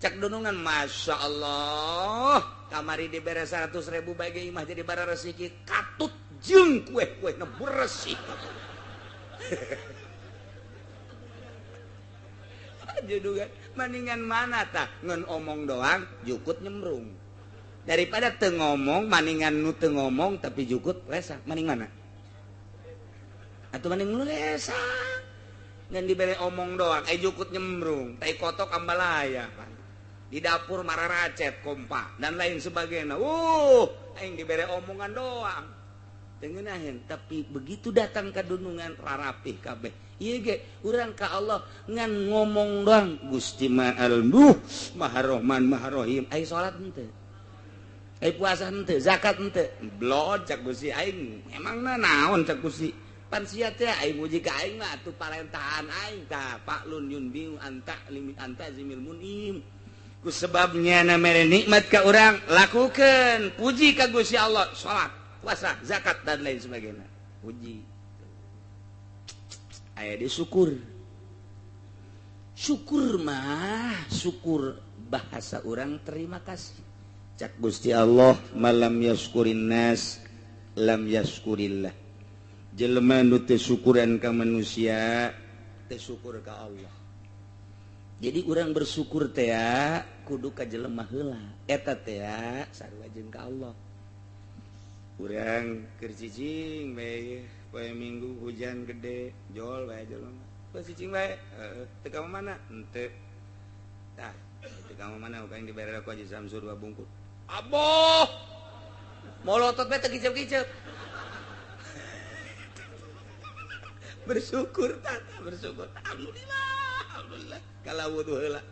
A: cak dunungan Masya Allah kamari dibere 100.000 bage imah jadi bara rezeki katut jeung kueh-kuehna bersih judungan mendingan mana tah ngan omong doang jukut nyemrung daripada teu ngomong maningan nu teu ngomong tapi jukut lesa maning mana atuh maning nu lesa ngan dibere omong doang jukut nyembrung tai kotok ambalaya di dapur marah racet kompak dan lain sebagainya aing dibere omongan doang tengenahin tapi begitu datang ke dunungan rarapih kabeh ieu ge urang ka Allah ngan ngomong doang Gusti Ma'al Maha Rahman Maha Rahim ai salat henteu ai puasa henteu zakat henteu blod cak Gusti aing emangna naon cak Gusti pan sia teh aing muji ka aing mah atuh parentahan aing tah Paklun yunbiu anta limit anta zimil munim ku sebabnya na mere nikmat ka urang lakukeun puji ka Gusti Allah salat puasa zakat dan lain sebagainya puji aya di syukur mah syukur bahasa urang terima kasih cak Gusti Allah malam yaskurin nas lam yaskurillah jelema nu teu syukuran ka manusia teu syukur ka Allah jadi urang bersyukur teh kudu ka jelema heula eta teh sarua jeung ka Allah urang keur cicing bae poe Minggu hujan gede jol bae jelema poe cicing bae teu ka mana henteu tah teu ka mana uka yang dibere ku Haji Samsur 2 bungkus aboh molotot bae teu kicep-kicep bersyukur tata bersyukur alhamdulillah kalau wudu heula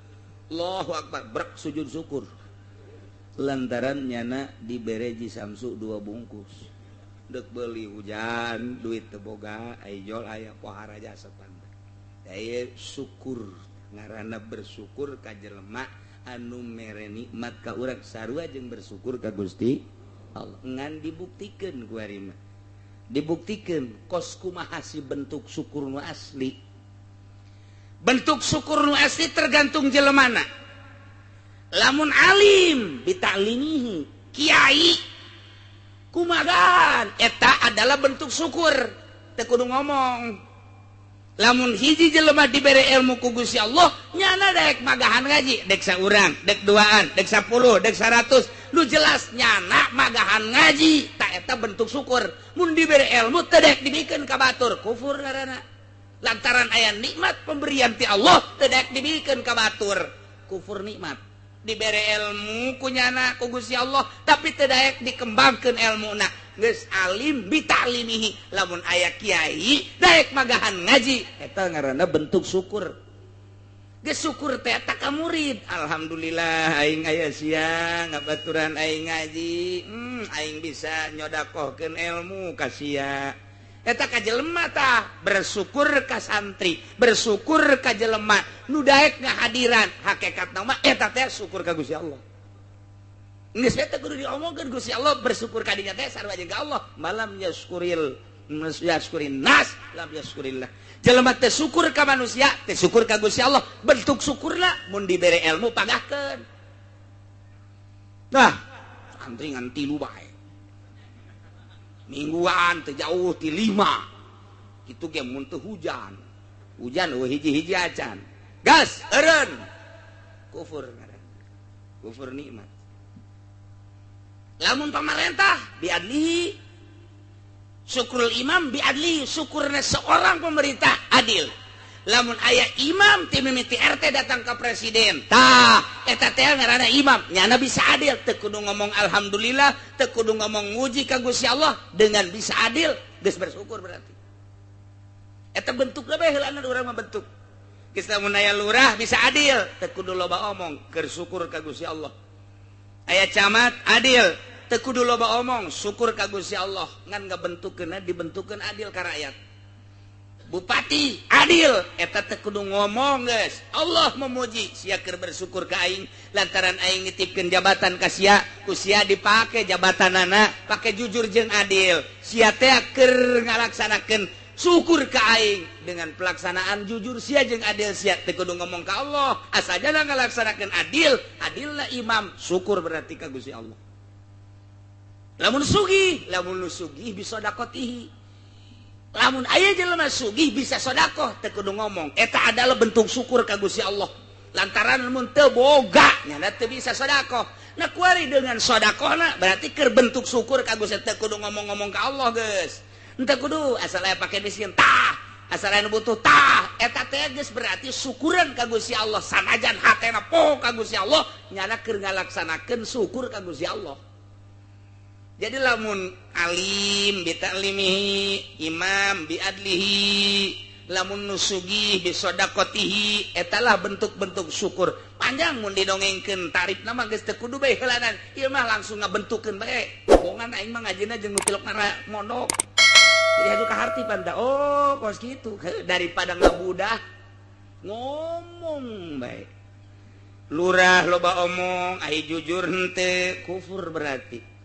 A: Allahu akbar brek sujud syukur lantaran nyana dibere Ji Samsu 2 bungkus dek beli hujan duit teu boga aya jol aya pohara jasa pandai aya syukur ngaranna bersyukur ka jelema anu mere nikmat ka urang sarua jeung bersyukur ka Gusti Allah ngan dibuktikeun ku ari mah dibuktikan kos kumaha si bentuk syukur nu asli bentuk syukur nu asli tergantung jelemana lamun alim bitaklimihi kiai kumagaan eta adalah bentuk syukur teu kudu ngomong lamun hiji jelema dibere ilmu ku Gusti Allah nyana daek magahan ngaji dek saurang dek duaan dek 10 dek 100 lu jelas nyana magahan ngaji tak eta bentuk syukur mun dibere ilmu teu daek dibikeun ka batur kufur ngaranna lantaran aya nikmat pemberian ti Allah teu daek dibikeun ka batur kufur nikmat dibere ilmu ku nyana ku Gusti Allah tapi teu daek dikembangkeun ilmuna geus alim bitaklimihi lamun aya kiai daek magahan ngaji eta ngaranna bentuk syukur geus syukur teh eta ka murid alhamdulillah aing aya sia ngabaturan aing ngaji aing bisa nyodakohkeun ilmu ka sia eta ka jelema tah bersyukur ka santri bersyukur ka jelema nu daek ngahadiran hakikatna mah eta teh syukur ka Gusti Allah geus eta kudu diomongkeun Gusti Allah bersyukur ka dinya teh sarua jeung ka Allah malam yaskurin nas lam yaskurillah jelema teh syukur ka manusia teh syukur ka Gusti Allah bentuk syukurna mun dibere ilmu pagahkeun nah santri ngan 3 bae mingguan teu jauh ti 5 kitu ge mun teu hujan hiji-hiji acan gas eureun kufur ngaran kufur nikmat lamun pamarentah biadlihi syukrul imam biadlihi syukurna seorang pemerintah adil lamun aya imam ti mimiti RT datang ke presiden tah eta teh ngaranna imam nyana bisa adil teu kudu ngomong alhamdulillah teu kudu ngomong muji ka Gusti Allah dengan bisa adil geus bersyukur berarti eta bentukna bae heulana urang mah bentuk geus lamun aya lurah bisa adil teu kudu loba omong keur syukur ka Gusti Allah aya camat adil teu kudu loba omong syukur ka Gusti Allah ngan ngabentukeunna dibentukeun adil ka rakyat bupati adil eta teu kudu ngomong geus Allah memuji sia keur bersyukur ka aing lantaran aing nitipkeun jabatan ka sia ku sia dipake jabatanana pake jujur jeung adil sia teh keur ngalaksanakeun syukur ka aing dengan pelaksanaan jujur sia jeung adil sia teu kudu ngomong ka Allah asajana ngalaksanakeun adilna imam syukur berarti ka Gusti Allah lamun nu sugih bisa dakotihi lamun aya jelema sugih bisa sedekah teu kudu ngomong eta adalah bentuk syukur ka Gusti Allah lantaran mun teu boga nya teu bisa sedekah nah kuari dengan sedekahna berarti keur bentuk syukur ka Gusti teu kudu ngomong-ngomong ka Allah geus henteu kudu asal aya pake miskin tah
C: asal anu butuh tah eta teh geus berarti syukuran ka Gusti Allah sanajan hatena poho ka Gusti Allah nyana keur ngalaksanakeun syukur ka Gusti Allah. Jadi lamun alim bi ta'limihi imam bi adlihi lamun nusugih bi sedaqatihi etalah bentuk-bentuk syukur. Panjang mun didongengkeun tarifna mah geus teu kudu bae heulanan ieu mah langsung ngabentukeun bae. Bohongan aing mah ngajina jeung nu pilokna mondok. Jadi aju kahartipan da oh kos kitu daripada ngabudah ngomong bae. Lurah loba omong ai jujur henteu kufur berarti.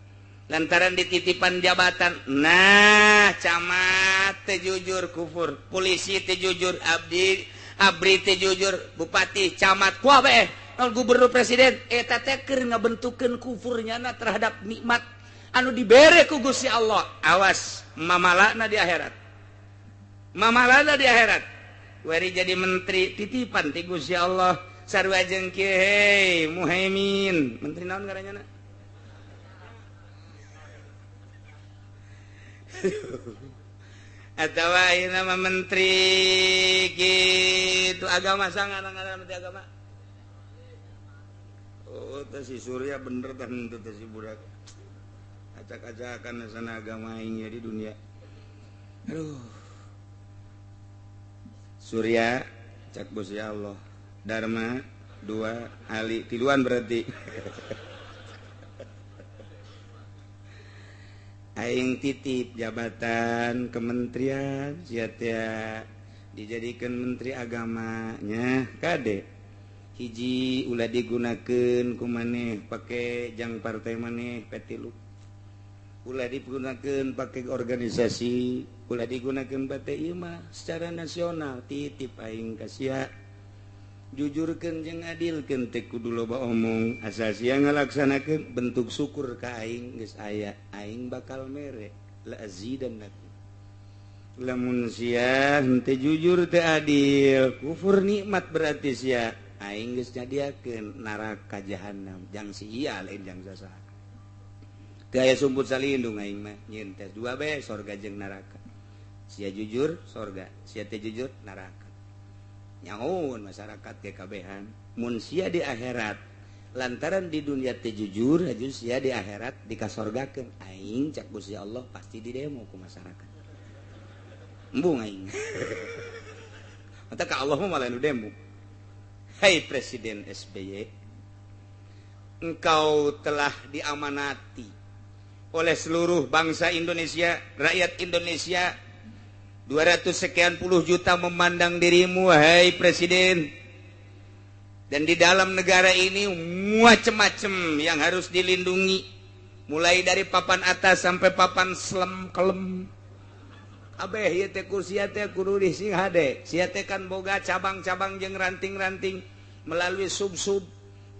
C: Lantaran dititipan jabatan, nah camat teh jujur kufur, polisi teh jujur, abri teh jujur, bupati, camat, kuah bae, gubernur presiden, eta teh keur ngabentukeun kufurnya terhadap nikmat anu dibere ku Gusti Allah. Awas, mamalana di akhirat. Mamalana di akhirat. Wari jadi menteri titipan ti Gusti Allah, sarua jeung kieu hei Muhaimin, menteri naon ngaranna? Atau ini nama menteri gitu agama sangat menteri agama. Oh, si Surya bener dan itu si budak. Acak-acakan sana agama ini di dunia. Aduh. Surya cak bos ya Allah. Dharma 2 Ali tiluan berarti. Aing titip jabatan kementerian sia dijadikan menteri agamanya kade hiji ulah digunakeun ku maneh pake jang partai maneh petilu ulah digunakeun pake organisasi ulah digunakeun partai ieu mah secara nasional titip aing ka sia jujurkeun jeung adilkeun teh kudu loba omong asal sia ngalaksanakeun bentuk syukur ka aing geus aya aing bakal mere la azidannakum lamun sia henteu jujur teu adil kufur nikmat berarti sia aing geus nyadiakeun neraka jahanam jang sia lain jang sasaha teu aya sumput salindung aing mah nyieun tes dua bae sorga jeung neraka sia jujur sorga sia teu jujur neraka nyaun masyarakat kekabehan mun sia di akhirat lantaran di dunia teh jujur haju sia di akhirat dikasorgakeun aing cak Gusti Allah pasti didemo ku masyarakat embung aing mata ka Allah mah malah nu demo. Hai Presiden SBY, engkau telah diamanati oleh seluruh bangsa Indonesia, rakyat Indonesia 200 sekian puluh juta memandang dirimu, hai Presiden. Dan di dalam negara ini macam-macam yang harus dilindungi, mulai dari papan atas sampai papan kelem. Abeh ieu teh kursi teh kudu dising hade. Sia teh kan boga cabang-cabang jeung ranting-ranting melalui sub-sub,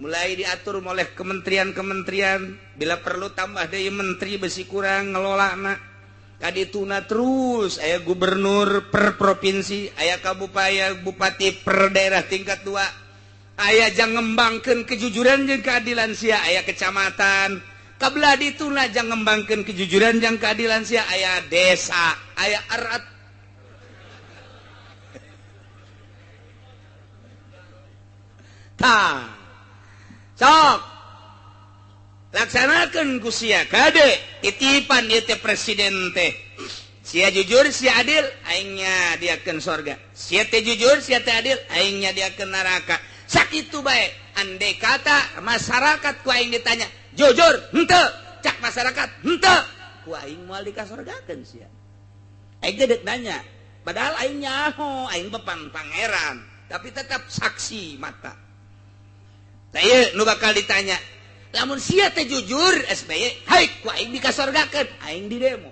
C: mulai diatur oleh kementerian-kementerian. Bila perlu tambah deui menteri besi kurang ngelolana. Kadituna terus aya gubernur per provinsi, aya kabupati, bupati per daerah tingkat 2, aya jang ngembangkeun kejujuran jeung keadilan sia, aya kecamatan, kabelah dituna jang ngembangkeun kejujuran jeung keadilan sia, aya desa, aya arat. Tah. Sok laksanakan ku sia kade titipan ieu teh presiden teh sia jujur sia adil aingnya diakeun sorga, sia teh jujur sia teh adil aingnya diakeun neraka. Sakitu bae andai kata masyarakat ku aing ditanya jujur henteu cak masyarakat henteu ku aing moal dikasorgakeun sia. Aing teh deuk nanya padahal aing nyaho aing bepan pangeran tapi tetap saksi mata. Tah ieu nu bakal ditanya lamun sia teh jujur SBY, hai ku aing dikasorgakeun, aing di demo.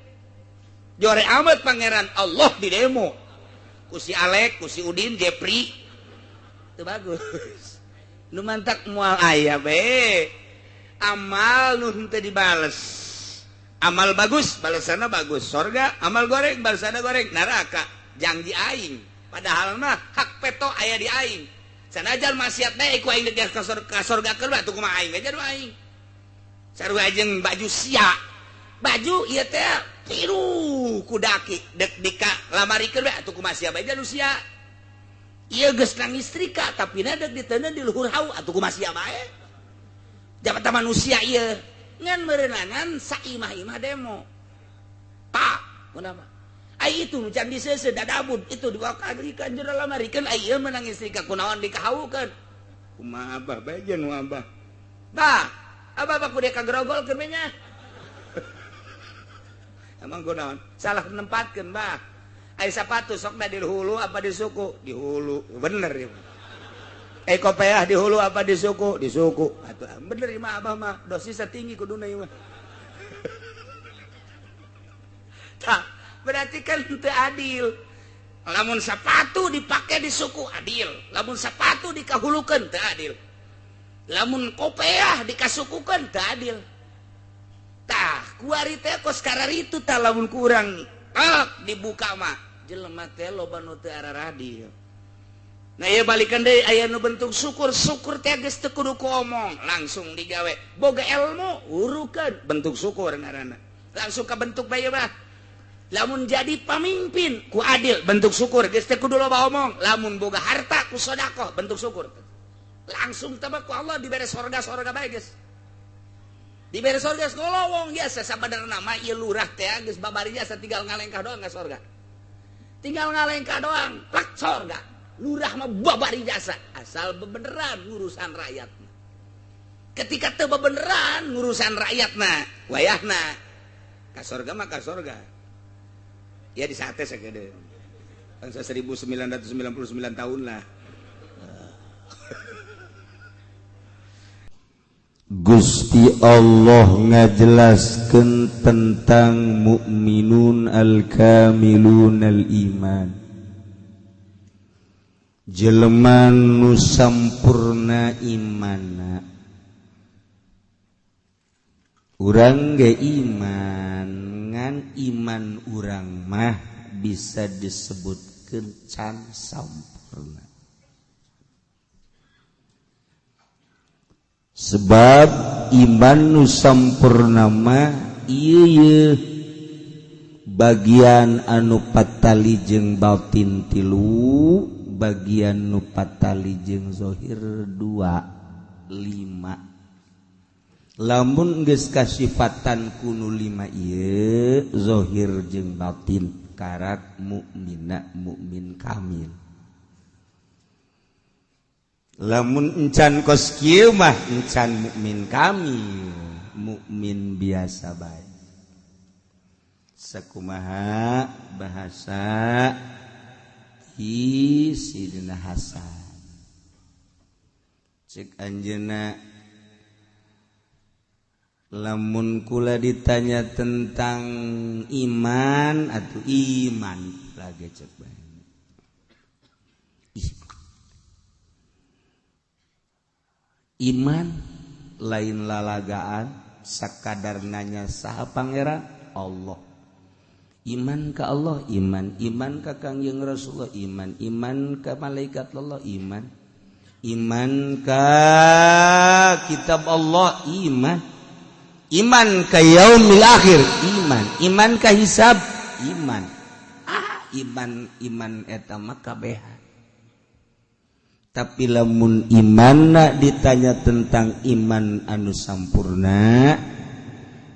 C: Jore amat pangeran Allah di demo. Ku si Alek, ku si Udin, Jepri. Itu bagus. Nu mantak moal aya be. Amal nu henteu dibales. Amal bagus, balasanna bagus. Sorga, amal goreng, balasanna goreng. Neraka, janji aing. Padahal mah hak peto aya di aing. Sanajan maksiat bae ku aing geus kasorgakeun mah tuh kumaha aing aja aing. Sarua jeung baju sia. Baju ieu teh tiru kudaki dek dika lamarikeun we atuh kumaha sia bae manusia ieu geus nangis trika tapi dek diteuneuh di luhur hau atuh kumaha sia bae jabata manusia ieu ngan meureunangan saimah-imah demo pak kunaha ai itu can diseuseuh dadabun itu dibawa ka agrika jero lamarikeun ai ieu menangis trika kunaon dikahaukeun
A: kumaha abah bae jeung nu abah
C: bah abah kudu kagrogolkeun we nya
A: emang kunaon
C: salah menempatkan bah ai sapatu sok da di hulu apa di suku di hulu bener ya kopiah di hulu apa di suku atuh bener mah abah mah dosisnya tinggi kuduna ieu mah tah berarti kan teu adil lamun sapatu dipake di suku adil lamun sapatu dikahulukeun teu adil lamun kopiah dikasukukeun teu adil tah kuari teh kos kararitu tah lamun kurang dibuka mah jelema teh loba nu teu araradi nah ieu balikeun deui aya nu bentuk syukur teh geus teu kudu omong langsung digawe boga ilmu urukeun bentuk syukur ngaranna langsung ka bentuk bae mah lamun jadi pamimpin ku adil bentuk syukur geus teu kudu loba omong lamun boga harta ku sedekah bentuk syukur langsung teh ku Allah dibere sorga bae geus diberi sorga ngolowong biasa sabadarna mah ieu lurah teh geus babari jasa tinggal ngalengkah doang ka sorga tinggal ngalengkah doang plak sorga lurah mah babari jasa asal bebeneran ngurusan rakyatna ketika teu bebeneran ngurusan rakyatna wayahna ka sorga mah ka sorga ya di sate sakeudeung bangsa 1999 tahun lah
A: Gusti Allah ngajelaskeun tentang mukminun al-kamilun al-iman jelema nu sampurna imanna urang ge iman ngan iman urang mah bisa disebutkeun can sampurna sebab iman nu sampurna mah ieu bagian anu patali jeung batin tilu bagian nu patali jeung zahir 2 5 lamun geus kasifatan kunu 5 ieu zahir jeung batin karat mukminna mukmin kamil lamun encan kos kieu mah encan mukmin kamil mukmin biasa bae sakumaha bahasa ti Sidina Hasan cek anjeunna lamun kula ditanya tentang iman atau iman lagi cek bae iman lain lalagaan sakadar nanya saha pangeran Allah iman ka Allah iman ka Kangjeng Rasulullah iman ka malaikat Allah iman ka kitab Allah iman ka yaumil akhir iman ka hisab iman eta mah kabeh. Tapi lamun imanna ditanya tentang iman anu sampurna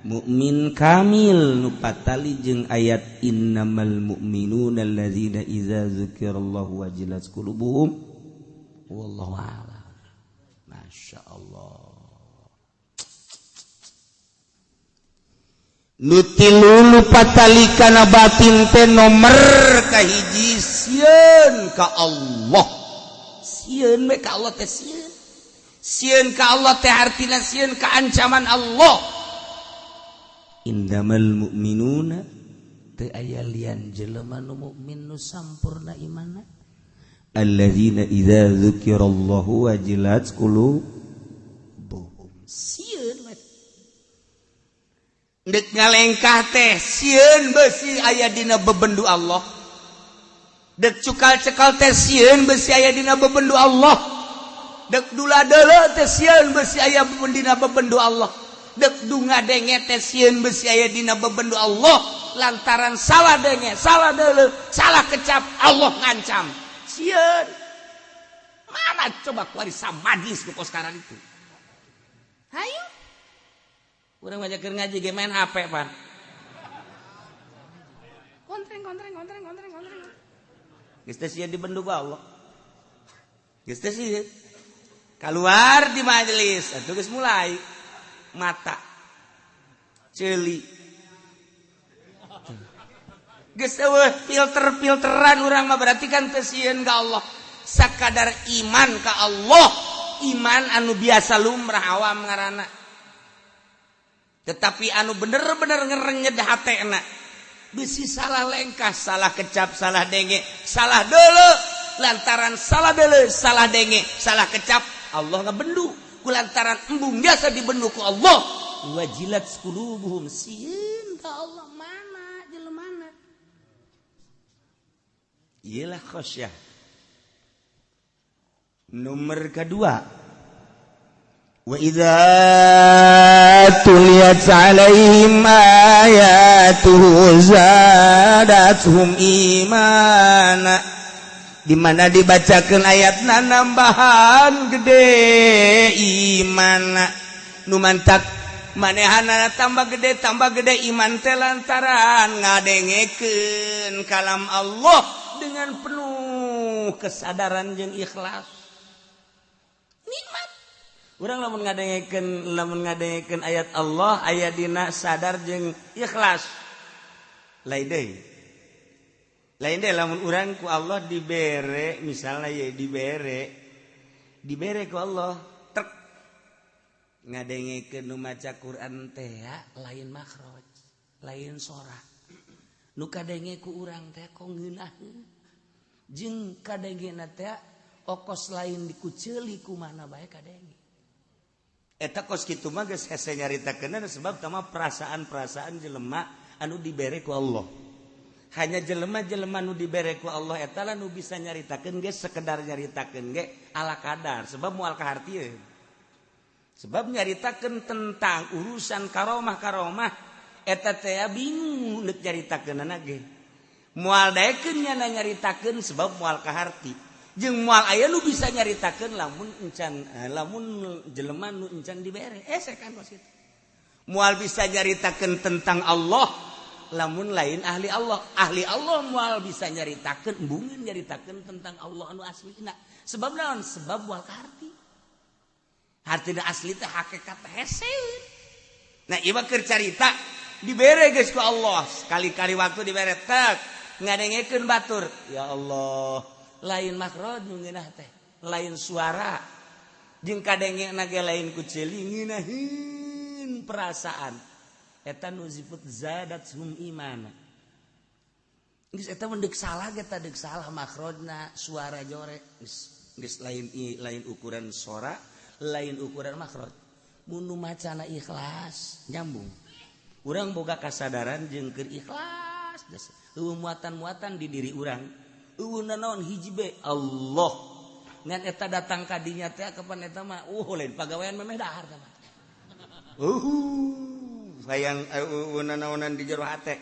A: mukmin kamil nu patali jeung ayat innamal mu'minuna alladzina idza dzukirallahu wajilat qulubuhum wallahu a'lam masyaallah nu tilu nu patali kana batin teh nomer kahiji sieun ka Allah sieun we ka Allah teh sieun ka Allah teh artina sieun ka ancaman Allah indamal mu'minuna teu aya lian jelema nu mukmin nu sampurna imanna alladzina idza dzukirallahu wajilat qulubuhum sieun we dek ngalengkah teh sieun beusi aya dina bebendu Allah dek cukal-cekal teh sieun beusi aya dina bebendu Allah dek dula-deuleu teh sieun beusi aya dina bebendu Allah dek dunga denge teh sieun beusi aya dina bebendu Allah
C: lantaran salah denge, salah deuleu, salah kecap Allah ngancam. Sieun. Mana coba kuari samajlis nu sekarang itu. Hayu. Urang ngajakeun ngaji ge main HP, Pan. Kontreng. Geus teh sieun dibendung ku Allah. Geus teh sieun. Keluar di majelis, atuh geus mulai mata ceuli. Geus eueuh filteran urang mah berarti kan teu sieun ka Allah. Sakadar iman ka Allah, iman anu biasa lumrah awam ngaranna. Tetapi anu bener-bener ngerenyed hatena, bisi salah lengkah, salah kecap, salah denge, salah deuleu, lantaran salah deuleu, salah denge, salah kecap, Allah ngabendu. Kulantaran embung biasa dibendu ku Allah, wajilat qulubuhum, sieun ka Allah mana jelemana. Iyalah khasyah. Nomor kedua, wa idza tuliyat 'alaihim ayatuhu zadatuhum imana. Di mana dibacakeun ayatna nambahan gede iman. Nu mantak manehana tambah gede iman teh lantaran ngadengekeun kalam Allah dengan penuh kesadaran jeung ikhlas. Nikmat. Urang lamun ngadengekeun ayat Allah aya dina sadar jeung ikhlas. Lain deui lamun urang ku Allah dibere misalna ye dibere ku Allah trek ngadengekeun nu maca Quran teh lain makhraj, lain sora. Nu kadenge ku urang teh kok ngeunaheun. Jeung kadengena teh okos lain dikuceuli kumaha bae kadenge. Eta kos kitu mah geus hese nyaritakeunna sebab tama perasaan-perasaan jelema anu dibere ku Allah. Hanya jelema-jelema nu dibere ku Allah eta lah nu bisa nyaritakeun ge sekedar nyaritakeun ge ala kadar sebab moal kahartieun. Sebab nyaritakeun tentang urusan karomah eta teh bingung neuk nyaritakeunana ge. Moal daekeun nya nyaritakeun sebab moal kaharti. Jeung moal aya nu bisa nyaritakeun lamun jelema nu encan dibere. Sekan kos kitu. Moal bisa nyaritakeun tentang Allah lamun lain ahli Allah. Ahli Allah moal bisa nyaritakeun embungeun nyaritakeun tentang Allah anu aslina. Sebab naon? Sebab moal kaharti. Hartina asli teh hakikat hese. Nah, ieu keur carita dibere geus ku Allah. Sekali-kali waktu dibere tek ngadengekeun batur. Ya Allah, lain makhraj nu ngeunah teh, lain suara. Jeung kadengena ge lain ku ceuli ngeunaheun perasaan. Eta nu disebut zadathum imana. Geus eta mah deuk salah ge tah deuk salah makhrajna, suara jorek geus lain ukuran sora, lain ukuran makhraj. Mun nu macana ikhlas nyambung. Urang boga kasadaran jeung keur ikhlas. Eueuh muatan-muatan di diri urang. Eueuh naon hiji be Allah. Ngan eta datang ka dinya teh kapan eta mah lain pagawean memeh dahar tah mah. Hayang naonan di jero hate.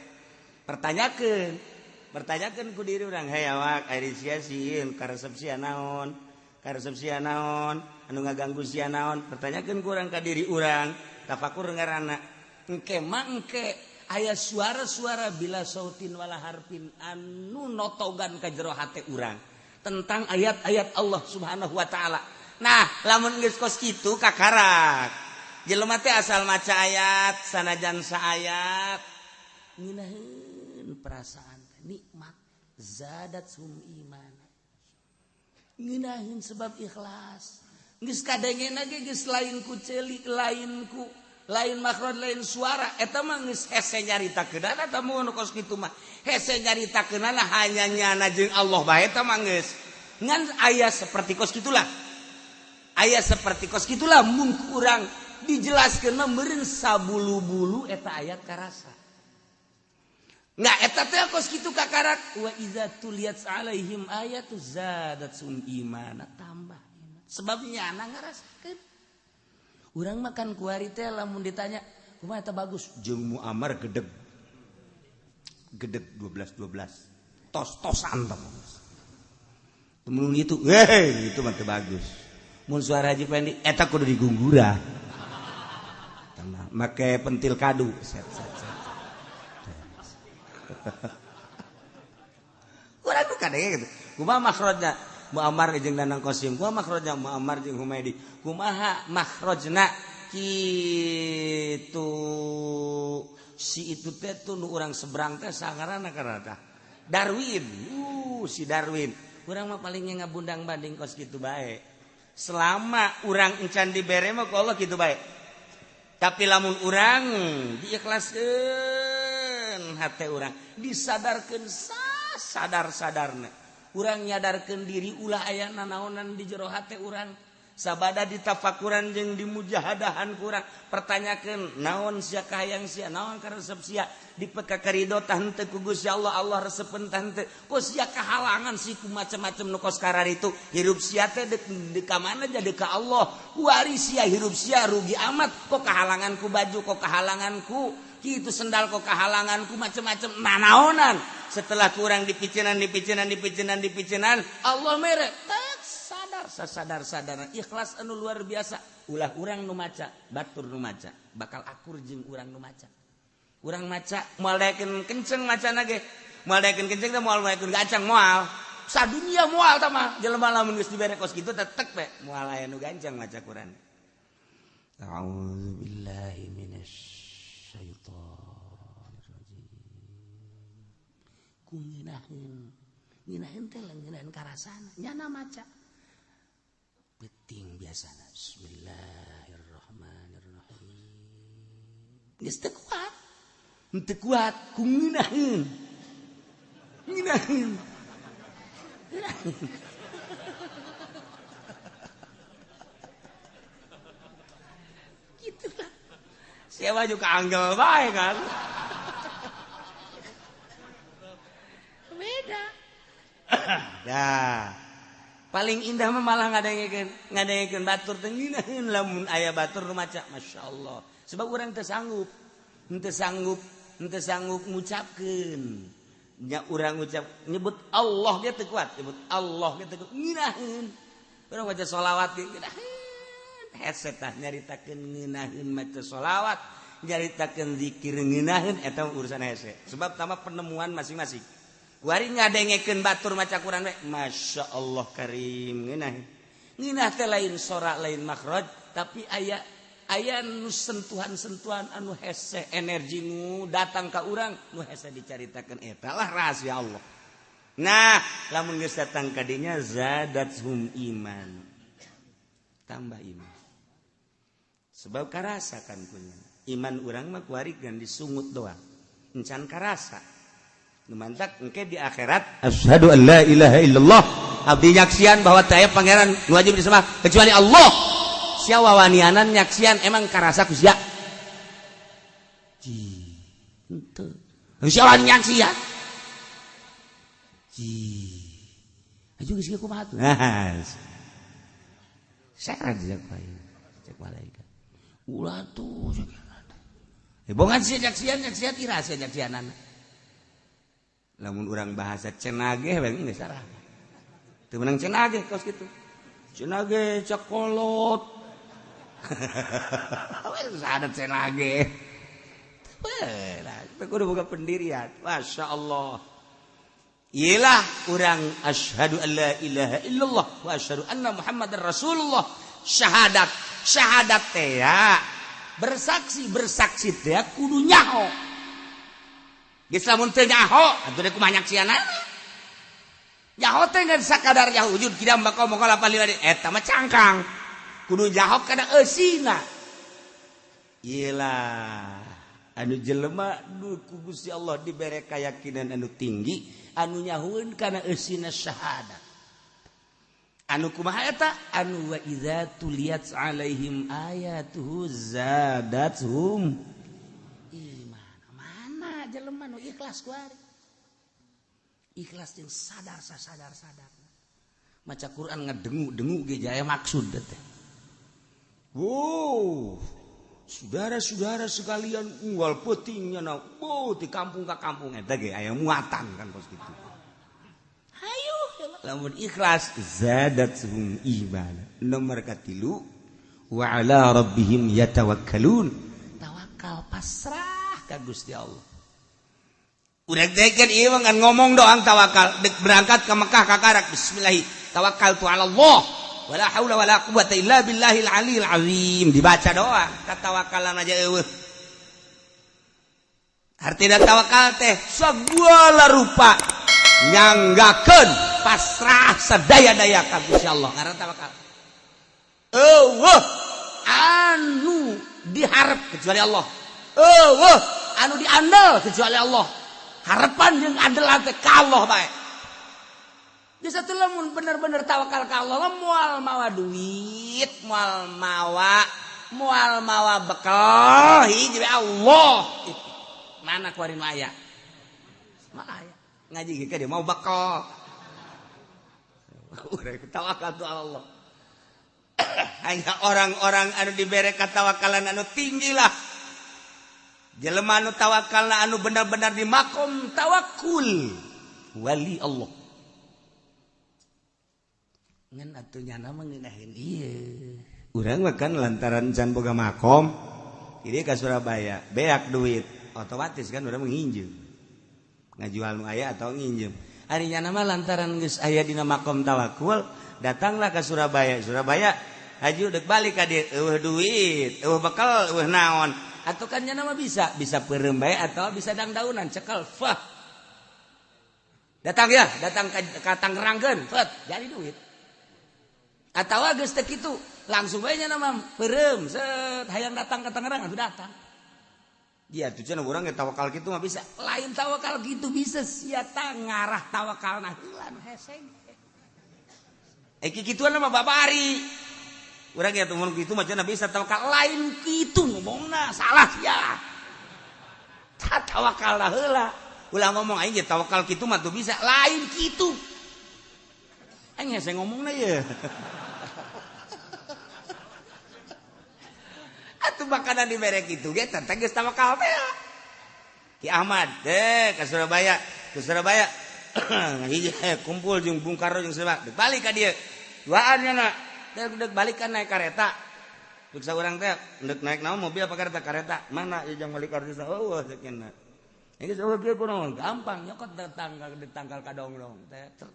C: Pertanyakeun ku diri urang, "Hei awak, ari sia sieun karesep sia naon? Karesep sia naon? Anu ngaganggu sia naon?" Pertanyakeun ku urang ka diri urang, tafakur ngaranna. Engke aya suara-suara bila sautin wala harfin anu notogan ka jero hate urang tentang ayat-ayat Allah Subhanahu wa taala. Nah, lamun geus kos kitu kakarak. Jelema teh asal maca ayat, sanajan saayat ngeunaheun perasaan nikmat zadatsum iman. Ngeunaheun sebab ikhlas. Geus kadengena ge geus lain ku ceuli, lain makhraj, lain suara. Eta mah geus hese nyaritakeunana eta mun kos kitu mah. Hese nyaritakeunana hanya nyana jeung Allah bae eta mah geus. Ngan aya seperti kos kitulah. Aya seperti kos kitulah mun kurang dijelaskeun mah meureun sabulu-bulu eta ayat karasa. Nah eta teh kos kitu kakarak wa iza tuliyat 'alaihim ayatu zadatsum imana tambah iman. Sebab nyana ngarasakeun. Urang makan kuari teh lamun ditanya, "Kumaha eta bagus?" Jeung muamar gedeg. gedeg 12 tos-tosan temen itu itu mah teu bagus mun suara Haji Pendi eta kudu digunggura make pentil kadu set urang nu kadenge gitu kumaha makhrajna Muammar jeung Danang Qasim kumaha makhrajna Muammar jeung Humaydi kumaha makhrajna kitu si itu teh tuh nu urang seberang teh sangaranna karata Darwin si Darwin urang mah palingnya ngabundang banding kos kitu bae selama urang encan dibere mah ku Allah kitu bae tapi lamun urang diikhlaskeun hate urang disadarkeun sadar-sadarna urang nyadarkeun diri ulah aya nanaonan di jero hate urang sabada ditafakuran jeung dimujahadahan kurang pertanyakeun naon sia kahayang sia naon karesep sia dipeka karido tah henteu ku Gusti Allah resepeun tah henteu ku sia kahalangan si ku macam-macam nu kos kararitu hirup sia teh deuk ka mana jadi ka Allah kuari sia hirup sia rugi amat kok kahalangan ku baju kok kahalangan ku kitu sendal kok kahalangan ku macam-macam nanaonan setelah kurang dipicinan Allah mere sadar ikhlas anu luar biasa ulah urang nu maca batur nu maca bakal akur jeung urang nu maca urang maca moal daekeun kenceng macana ge moal daekeun kenceng teh moal daekeun gancang moal sadunya moal tah mah jelema lamun geus dibere kos kitu teh tek we moal aya nu gancang maca Quran a'udzubillahi minasyaitonir rajim nginaheun teh nginaheun karasana nyana maca penting biasana bismillahirrahmanirrahim geus teu kuat ku ngeunaheun gitulah sewa juga anggel bae kan beda dah paling indah mah malah ngadengekeun batur teh ngeunaheun lamun aya batur nu maca masyaallah sebab urang teu sanggup ngucapkeun nya urang ngucap nyebut Allah ge teu kuat nyebut Allah ge teu ngeunaheun urang maca sholawat ge ngeunaheun heset tah nyaritakeun ngeunaheun maca sholawat nyaritakeun zikir ngeunaheun eta urusan hese sebab tama penemuan masing-masing wari ngadengekeun batur maca Quran we Masya Allah karim ngeunah teh lain sora lain makhraj tapi aya nu sentuhan-sentuhan anu hese energi nu datang ka urang nu hese dicaritakeun eta lah rahasia Allah nah lamun geus datang ka dinya zadathum iman tambah iman sebab karasakan punya iman urang mah kuari gan disungut doang encan karasa numantak engke di akhirat asyhadu an la ilaha illallah abdi nyaksian bahwa teu aya pangeran nu wajib disembah kecuali Allah sia wawanianan nyaksian emang karasa ku sia henteu sia wani nyaksian aju geus kumaha tuh saya cek malaikat ulah tuh bongan sia nyaksian ira sia nyaksianana lamun urang bahasa cenage we geus sarah teu meunang cenage kos kitu cenage cakolot we ada cenage lah kita kudu boga pendirian masyaallah iyalah urang asyhadu an la ilaha illallah wa asyhadu anna muhammadar rasulullah syahadat teh ya bersaksi teh kudu nyaho geus lamun teu nyaho atuh kumaha nyaksianana nyaho teh ngan sakadar nyaho wujud kidam bakal mongko lapalila eta mah cangkang kudu nyaho kana eusina iyalah anu jelema ku Gusti Allah dibere kayakinan anu tinggi anu nyahoeun kana eusina syahadat anu kumaha eta anu wa idza tuliyat alaihim ayatuhu zadathum jelema nu ikhlas kuari ikhlas jeung sadar maca Quran ngadengu ge jaya maksud teh saudara-saudara sekalian unggal peutingnya na di kampung ka kampung eta ge aya muatan kan pos kitu. Hayu lamun ikhlas zadatuhum iman. Nomor katilu wa ala rabbihim yatawakkalun. Tawakal pasrah ka Gusti Allah. Udah deket ieu ngan ngomong doang tawakal dek berangkat ke Mekah kakarak bismillah tawakkaltu ala Allah wala haula wala quwwata illa billahil aliyil azim dibaca doang katawakalan aja eueuh. Artina tawakal teh segala rupa nyanggakeun pasrah sadaya-daya ka Gusti Allah ngaran tawakal. Eueuh anu diharap kecuali Allah. Eueuh anu diandal kecuali Allah. Harapan jeung andelan teh ka Allah bae. Bisa teh lamun bener-bener tawakal ka Allah moal mawa duit, moal mawa bekal hiji bae Allah. Mana kuarin aya? Mah aya. Ngaji ge ka dia mau bekal. Urang tawakal tu Allah. Hanya orang-orang anu dibere katawakalan anu tinggi lah. Jelema anu tawakalna anu benar-benar di makom tawakul wali Allah. Ngan atunya nama ngeunaheun ieu. Urang mah kan lantaran can boga makom, ieu ka Surabaya, beak duit, otomatis kan urang nginjem. Ngajual nu aya atau nginjem. Ari nya nama lantaran geus aya dina makom tawakul, datanglah ke Surabaya. Surabaya haji dek balik ka dieu, eueuh duit, eueuh bekal, eueuh naon. Atau kan nama bisa peureum bae atau bisa dangdaunan cekel fah. Datang ka Tangerangkeun, fat jadi duit. Atawa geus teh kitu, langsung bae nya nama peureum, set hayang datang ka Tangerang atuh datang. Dia tuh cenah urang ge tawakal kitu mah bisa. Lain tawakal kitu bisa sia ngarah tawakalna heulan heseng. Kikituan mah babari. Urang ya temen gitu macam bisa tawakal lain gitu ngomongna salah ya. Tawakal lah heula. Ulah ngomong aing tawakal kitu mah tuh bisa lain kitu. Aing hese ngomongna ye. Atuh makanan dibere kitu ge teh geus tawakal teh. Ki Ahmad ka Surabaya. Hiji kumpul jeung Bung Karno jeung sabab balik ka dieu. Duaan nya dek balikan naik kereta. Dek saurang teh dek naik naon mobil apa kereta? Mana jeung balik kareta? Oh, sakena. Ini eueuh kieu kunaon? Gampang nyokot ditangkal ka donglong teh.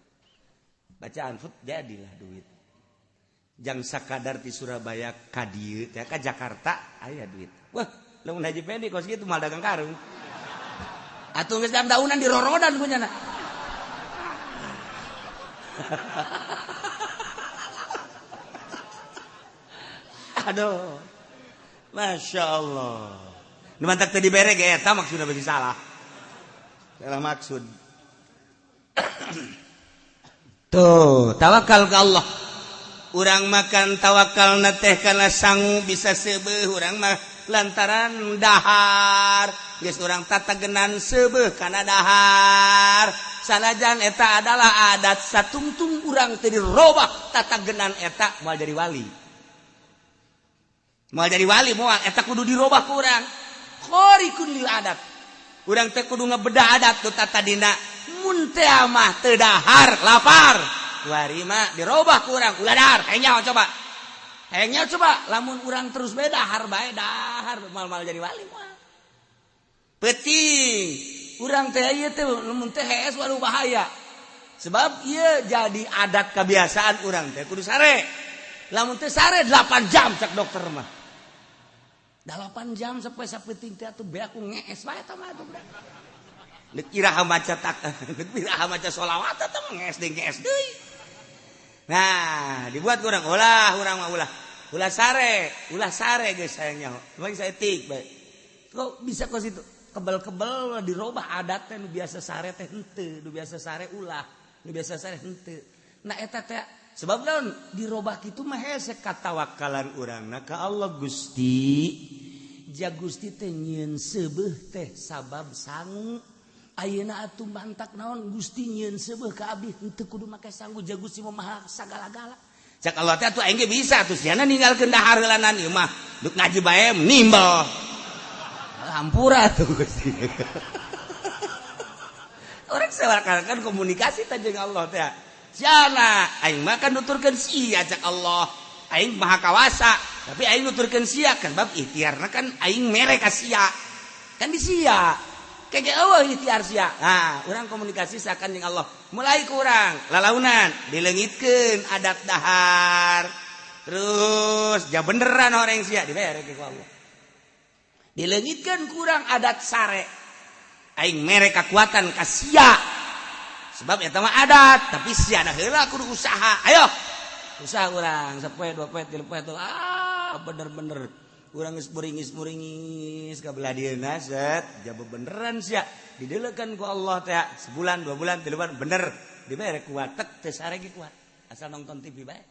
C: Bacaan fut jadilah duit. Jang sakadar ti Surabaya ka dieu teh ka Jakarta aya duit. Wah, lamun Haji Pendi kos kitu mal dagang karung. Atuh geus dangdaunan di rorodan punyana. Aduh, Masya Allah. Numantak tadi bere ge eta maksudna bagi salah. Salah maksud. Tuh, tawakal ke Allah. Urang makan tawakal na teh kana sangu bisa seubeuh urang mah lantaran dahar. Geus urang tatagenan seubeuh kana dahar. Sanajan eta adalah adat satungtung urang teu dirobah tatagenan eta moal jadi wali. Mau jadi wali moal eta kudu dirobah ku urang. Khariqun lil adat. Urang teh kudu ngabedah adat tu tata dina mun teh mah teu dahar, lapar. Kuari mah dirobah ku urang, ulah dahar. Hayang coba. Lamun urang terus bae dahar mal jadi wali moal. Penting. Urang teh ieu teh mun teh hees waduh bahaya. Sebab ieu jadi adat kebiasaan urang teh kudu sare. Lamun teh sare 8 jam cak dokter mah. 8 jam sampai sapeting teh atuh beak ku ngees bae eta mah atuh budak. Deuk iraha maca sholawat eta mah ngees deui. Nah, dibuat urang ulah sare geus sayangnya. Bagi saya tik bae. Kok bisa kok situ kebel-kebel dirobah adat teh nu biasa sare teh henteu, nu biasa sare ulah, nu biasa sare henteu. Nah eta teh sebab naon dirobah kitu mah hese katawakalan urangna ka Allah Gusti. Ja Gusti teh nyieun seubeuh teh sabab sangu. Ayeuna atuh mantak naon Gusti nyieun seubeuh ka abdi henteu kudu make sangu. Ja Gusti mah maha sagala-gala. cak Allah teh atuh aing ge bisa tuh siana ninggalkeun dahar heulanan ieu mah duk ngaji bae nimbal hampura tuh Gusti. Orang sewakan komunikasi teh jeung Allah teh siana aing mah kan nuturkeun sia cak Allah aing maha kawasa tapi aing nuturkeun sia kan bab ikhtiarna kan aing mere ka sia kan di sia kege eueuh ikhtiar sia. Nah urang komunikasi sakan jeung Allah mulai ku urang lalaunan dileungitkeun adat dahar terus ja beneran horeng sia dibere ku Allah dileungitkeun ku urang adat sare aing mere kakuatan ka sia sebab eta mah adat tapi sia da heula kudu usaha ayo usaha urang sapoe 2 poe 3 poe bener-bener urang geus muringis ka belah dieuna set jaba beneran sia dideulekeun ku Allah teh sebulan 2 bulan 3 bulan bener dibere kuat tek teu sare ge kuat asal nonton TV bae.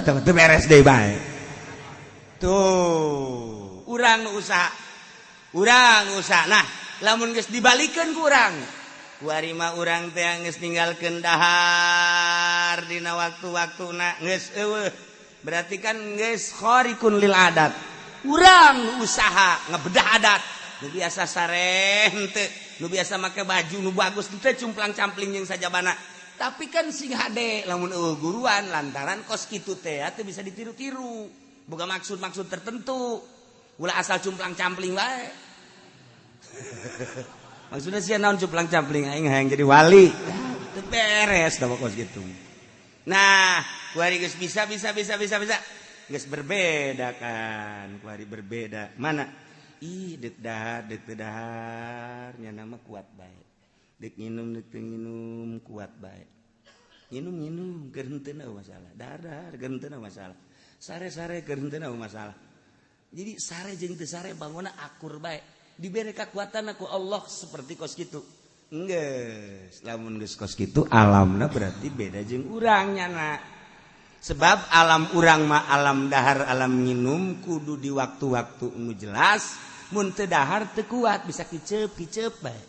C: Teu beres deui bae. Tuh, urang nu usaha. Nah, lamun geus dibalikeun ku urang. Kuari mah urang teh geus ninggalkeun dahar dina waktu-waktuna geus eueuh. Berarti kan geus khariqun lil adat. Urang usaha ngabedah adat. Nu biasa sareh henteu, nu biasa make baju nu bagus teh cumplang-campling jeung sajabana. Tapi kan sing hade lamun eueuh guruan lantaran kos kitu teh teu bisa ditiru-tiru. Boga maksud-maksud tertentu. Ulah asal cumplang-campling wae. Maksudnya sih naon cumplang-campling aing hayang jadi wali. Teu beres da kos kitu. Nah, kuari geus bisa. Geus berbeda kan. Kuari berbeda. Mana? Ih, deuk dahar nya nama kuat bae. Deuk nginum kuat bae. Nginum keur henteu masalah. Dahar keur henteu masalah. Sare-sare keur henteu masalah. Jadi sare jeung teu sare bangunna akur bae. Diberi kekuatan aku Allah seperti kos kitu. Enggeus, lamun geus kos kitu alamna berarti beda jeung urang nyana. Sebab alam urang mah alam dahar, alam nginum kudu di waktu-waktu nu jelas. Mun teu dahar teu kuat bisa kiceup bae.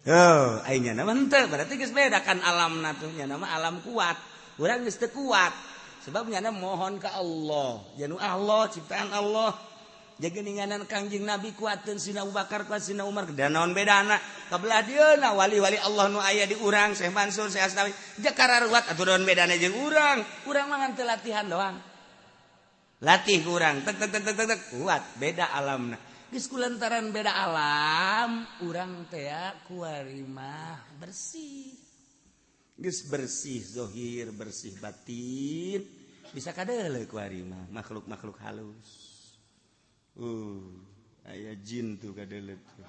C: Oh, aing nya mah henteu, berarti geus beda kan alamna teh nya mah alam kuat. Urang geus teu kuat. Sebab nya mohon ka Allah. Janu Allah ciptaan Allah. Jageninganan Kangjeng Nabi kuateun Sina Abu Bakar kuat Sina Umar da naon bedana kabelah dieuna wali-wali Allah nu aya di urang Syekh Mansur Syekh Asnawi jakara ruwat atuh naon bedana jeung urang mah teu latihan doang latih ku urang tek kuat beda alamna geus kulantaran beda alam urang teh kuari mah bersih geus bersih zahir bersih batin bisa kadeuleu kuari mah makhluk-makhluk halus. Aya jin tuh kadeuleu tuh.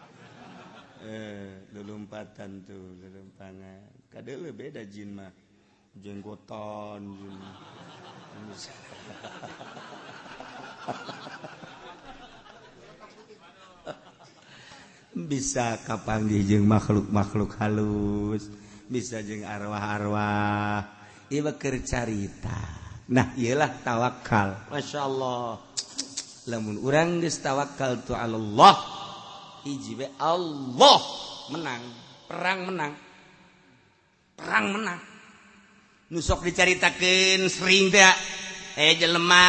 C: Lulumpatan tuh, lulumpangan. Kadeuleu beda jin mah. Jenggotan jin. Bisa kapanggih jeung makhluk-makhluk halus, bisa jeung arwah-arwah. Ieu keur carita. Nah, iyalah tawakal. Masyaallah. Lamun urang geus tawakal tu Allah hiji we Allah menang perang menang nu sok dicaritakeun sering teh jelema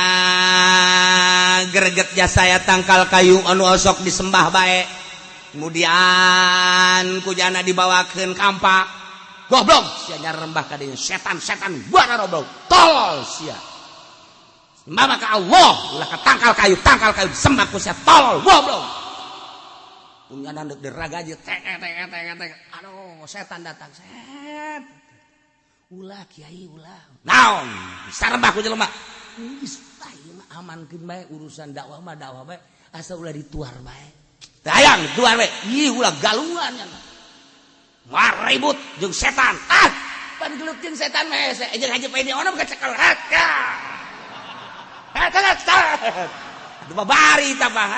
C: greget jasa aya tangkal kayu anu osok disembah bae kemudian kujana dibawakeun kampak goblok sia nyarembah ka dieu setan buana goblok tolol sia mama ka Allah ulah ka tangkal kayu sembah ku sia tolol goblok punya nanduk deraga aja tek aduh setan datang set ulah kiai ulah naon sarembah ku jelema geus ieu mah amankeun bae urusan dakwah bae asa ulah dituar bae hayang dituar bae ih ulah galungan nya maribut jeung setan pan gelut jeung setan mah hese jeung haji pae ono ka cekel Itu bari tambah.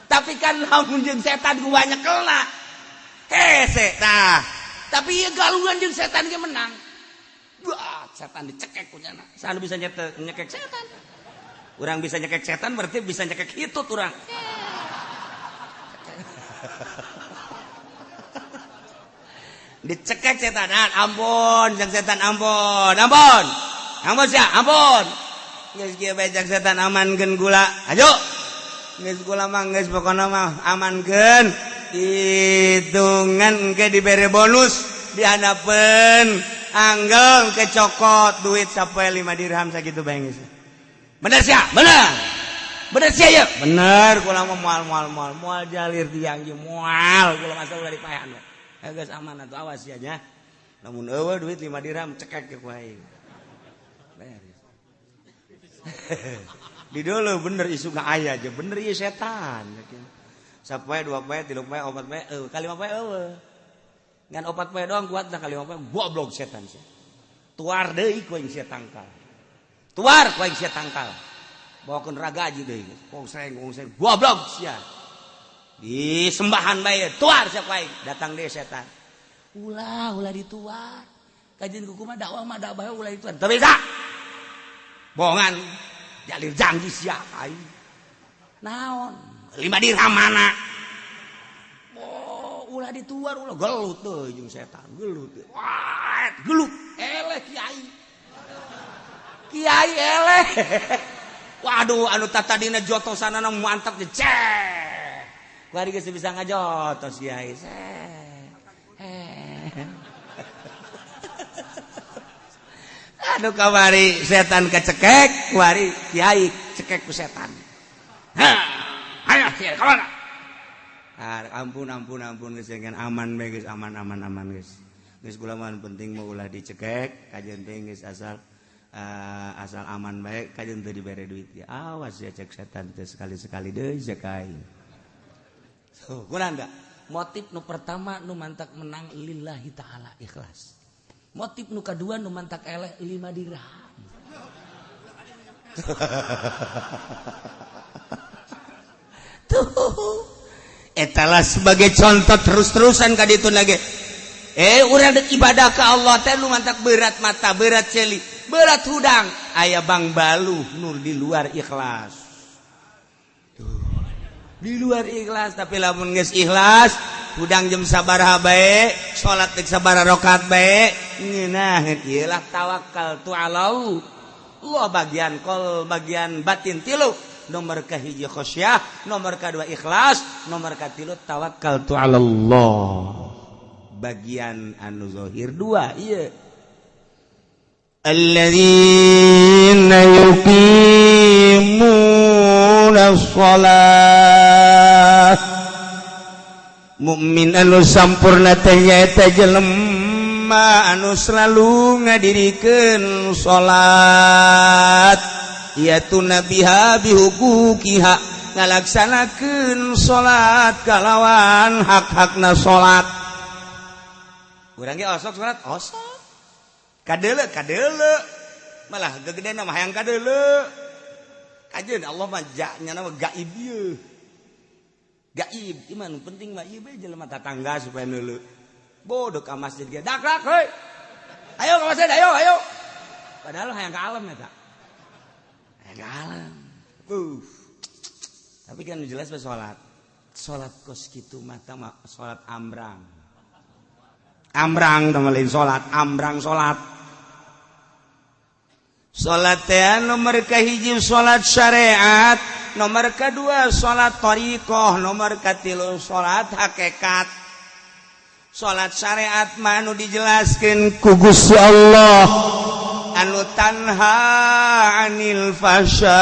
C: Tapi kan lamun jeung setan ku banyak kelna. Hese tah. Tapi ieu galungan jeung setan ge menang. Wah, setan dicekek ku nyana. Sanu bisa nyekek setan. Urang bisa nyekek setan berarti bisa nyekek hitut urang. Dicekek setan. Ampun, jeung setan ampun. Sia, ampun. Geus kieu bae jeung setan amankeun gula. Ayo. Geus gula mah geus pokona mah amankeun. Hitungan ke dibere bonus, dihanapeun anggel ke cokot duit sapoe 5 dirham sakitu bae geus. Bener sia, bener sia ya. Bener, kula mah moal jalir tiang ieu moal kula mah ulah dipaehan. Geus aman atuh awas ya nya. Lamun eueuh duit 5 dirham cekek ke kuaing. Beres. Di dulu bener isu nggak aya aja, bener ieu setan. Sapoe 2 poe 3 poe 4 poe kali 5 poe eueuh. Ngan 4 poe doang kuat dah kali 5 poe goblok setan sih. Tuar deui ku aing sia tangkal. Tuar ku aing sia tangkal. Bawakeun ragaji deui. Kongseng goblok sia. Di sembahan bae tuar sia ku aing. Datang deui setan. Ulah dituar. Kajian kuku mah dakwah ulah dituar. Teu bisa. Bohongan. Jalir janji sia aing. Naon? 5 dirham mana? Oh, ulah dituar, ulah gelut teuh jeung setan, gelut. Wah, gelut. Eleh kiai. Kiai eleh. Waduh, anu tatadina jotosanana mantap teh. Cek. Bari geus bisa ngajotos kiai. Aduh kamari setan kecekek, kuari kiai cekek ku setan. Ayo, kemana? Ampun geus jangan aman bae geus aman geus. Geus kula mah penting mah ulah dicekek, kajian teh geus asal aman bae, kajian teu dibere duit. Ya awas ya cek setan teh sekali-sekali deui zakai. So, kunaon da? Motif nu pertama nu mantak menang lillahi taala ikhlas. Motif nu kadua nu mantak eleh 5 dirham. Etalah sebagai contoh terus-terusan ka ditu lagi. Urang dek ibadah ka Allah teh nu mantak berat mata, berat celi, berat hudang, aya bang baluh nur di luar ikhlas. Di luar ikhlas, tapi lamun geus ikhlas, hudang jam sabaraha bae, salat teh sabaraha rakaat bae, ngeunah ieu lah tawakkaltu ala Allah bagian kol bagian batin tilu. Nomor kahiji khosyah, nomor kedua ikhlas, nomor katilu tawakkaltu ala Allah. Bagian anu zahir 2 ieu. Alladzina yuqimuna shalah. Mukmin anu sampurna teh nyaeta jelema anu selalu ngadirikeun salat. Yatuna biha bihuquqiha, ngalaksanakeun salat kalawan hak-hakna salat. Urang ge osok salat, osok. Kadeuleu malah gegedena mah hayang kadeuleu. Kajeun Allah mah nya nama gaib ieu. Gaib iman penting mah ieu bae jelema tatangga supaya neuleu. Bodoh ka masjid ge dak heuy. Ayo ka masjid ayo. Padahal hayang ka alam eta. Hayang ka alam. Tapi kan jelas bae salat. Salat kos kitu mah tah salat ambrang. Ambrang tah lain salat, ambrang salat. Salat teh nomor kahiji salat syariat, nomor kedua salat thariqah, nomor katilu salat hakikat. Salat syariat mah anu dijelaskeun ku Gusti Allah anu tanha 'anil fasya'i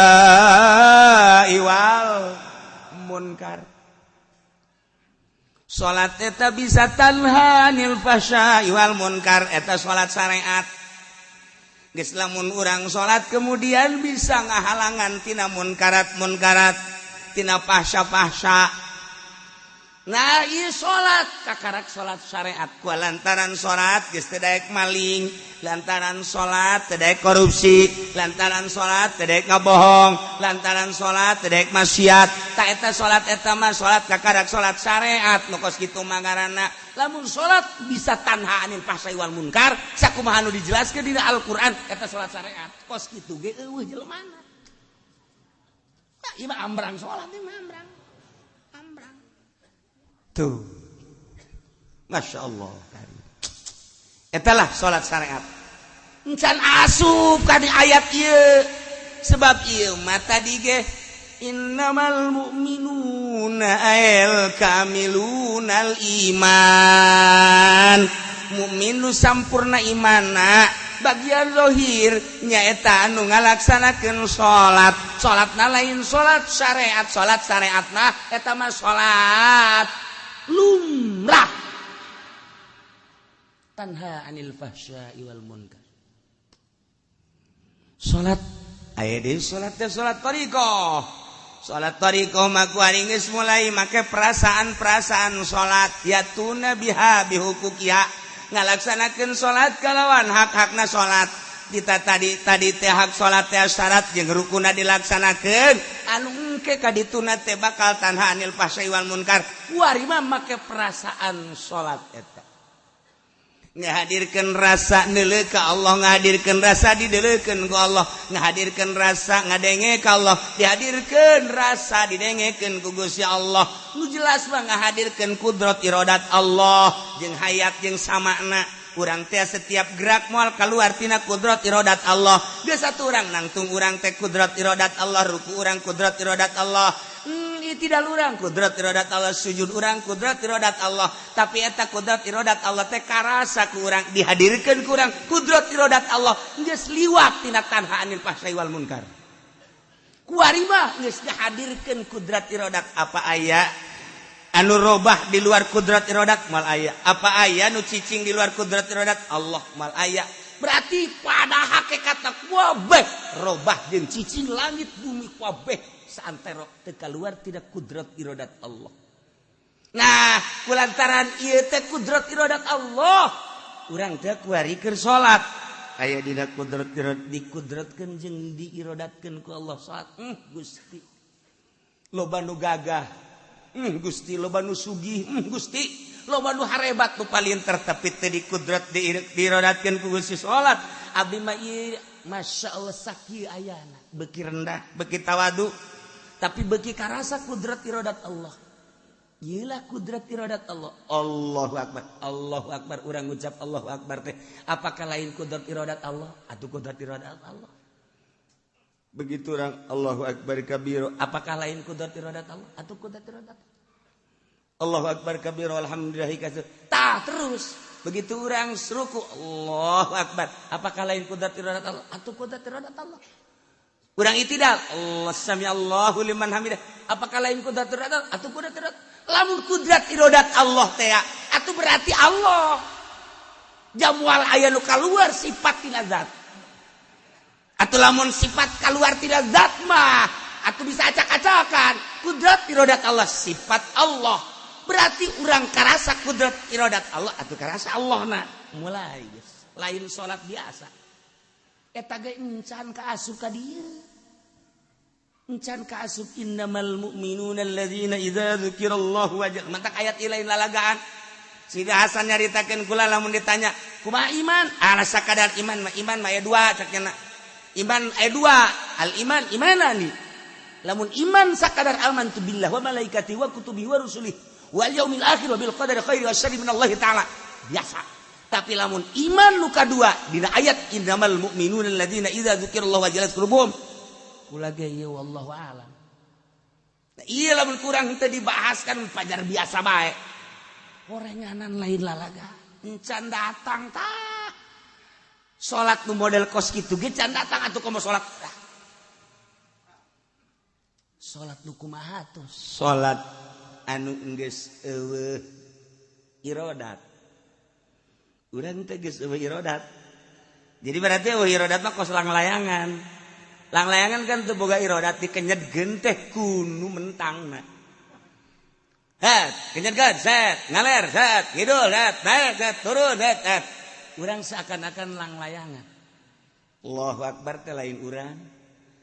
C: wal munkar. Salat eta bisa tanha 'anil fasya'i wal munkar, eta salat syariat. Geus lamun urang salat kemudian bisa ngahalangan tina munkarat tina fahsya. Nah, ieu salat kakarak salat syariat ku lantaran salat geus teu daek maling, lantaran salat teu daek korupsi, lantaran salat teu daek ngabohong, lantaran salat teu daek maksiat. Ta eta salat eta mah salat kakarak salat syariat nu kos kitu mangarana. Lamun salat bisa tanha anil fahsya'i wal munkar, sakumaha anu dijelaskeun dina Al-Qur'an eta salat syariat. Kos kitu ge eueuh jelemana. Nah, ieu mah ambrang salat ieu mah ambrang. Tuh. Masya Allah. etalah salat syariat encan asup ka di ayat ieu sebab ieu mata dige innamal mu'minuna al kamilunal iman mukmin nu sampurna imanna bagian zahir nyaeta anu ngalaksanakeun salatna lain salat syariatna eta mah salat lumrah tanha anil fahsya'i wal munkar salat aya deui salat teh salat thariqah mah kuari geus mulai make perasaan salat yatuna biha bihuquqiha ngalaksanakeun salat kalawan hak-hakna salat kita tadi teh hak salat teh syarat jeung rukunna dilaksanakeun anu engke ka dituna teh bakal tanha anil fahsya'i wal munkar kuari mah make perasaan salat eta ngahadirkeun rasa neuleuh ka Allah ngahadirkeun rasa dideuleukeun ku Allah ngahadirkeun rasa ngadenge ka Allah dihadirkeun rasa didengekeun ku Gusti Allah nu jelas mah ngahadirkeun kudrat iradat Allah jeung hayat jeung samakna urang teh setiap gerak moal kaluar tina kudrat iradat Allah geus saturang nangtung urang teh kudrat iradat Allah ruku urang kudrat iradat Allah tidak urang kudrat iradat Allah sujud urang kudrat iradat Allah tapi eta kudrat iradat Allah teh karasa ku urang dihadirkeun ku urang kudrat iradat Allah geus liwat tina tanha anil fahsya'i wal munkar kuari mah geus dihadirkeun kudrat iradat apa aya anu robah di luar kudrat iradat mal aya apa aya nu cicing di luar kudrat iradat Allah mal aya berarti pada hakikatna kabeh robah jeung cicing langit bumi kabeh saantero teu kaluar tidak kudrat iradat Allah. Nah, kulantaran ieu teh kudrat iradat Allah, urang teh kuarikeun salat. Aya dina kudrat dikudratkeun jeung diiradatkeun ku Allah salat. Gusti. Loba nu gagah. Gusti loba nu sugih. Gusti loba nu harebat nu palinter tapi teh dikudrat diiradatkeun ku Gusti salat. Abdi mah ieu masyaallah sakieu ayana, beuki rendah, beuki tawadu. Tapi bagi karasa kudrat iradat Allah. Iyalah kudrat iradat Allah. Allahu Akbar urang ngucap Allahu Akbar teh apakah lain kudrat iradat Allah atau kudrat iradat Allah? Begitu orang Allahu Akbar kabir apakah lain kudrat iradat Allah atau kudrat iradat Allah? Allahu Akbar kabir alhamdulillah kasih. Tah terus begitu orang ruku Allahu Akbar apakah lain kudrat iradat Allah atau kudrat iradat Allah? Urang itidal Allah sami Allahu liman hamidah apakah lain kudrat iradat atau kudrat iradat lamun kudrat iradat Allah teh atuh berarti Allah jamual aya nu kaluar sifat tina zat atuh lamun sifat kaluar tina zat mah atuh bisa acak-acakan kudrat iradat Allah sifat Allah berarti urang karasa kudrat iradat Allah atuh karasa Allah na mulai lain salat biasa eta ge encan kaasup ka dieu encan kaasup innamal mu'minuna alladzina idza dzukirallahu wajadat mantak ayat ilain lalagaan Sida Hasan nyaritakeun kula lamun ditanya kumaha iman asa kadar iman mah aya dua cakna iman aya dua al iman imanani lamun iman sakadar amantu billah wa malaikati wa kutubihi wa rusulih wal yaumil akhir wa bil qadari khairi wa syarri minallahi ta'ala biasa. Tapi lamun iman nu kadua dina ayat innamal mu'minuna alladzina idza dzukirallahu wajilat qulubuhum kula ge ieu wallahu a'lam. Nah, ieu lamun kurang teu dibahaskan pajar biasa bae. Orenganan lain lalaga. Encan datang tah. Salat nu model kos kitu ge can datang atuh komo salat. Salat nu kumaha atuh? Salat anu geus eueuh iradat. Urang teh geus eueuh iradat. Jadi berarti eueuh iradat mah kos langlayangan. Langlayangan kan teu boga iradat dikenyedkeun teh kunu mentangna. Het, kenyedkeun, set, ngaler, set, ngidul, set, naik, set, turun, set. Urang seakan-akan langlayangan. Allahu Akbar teh lain urang.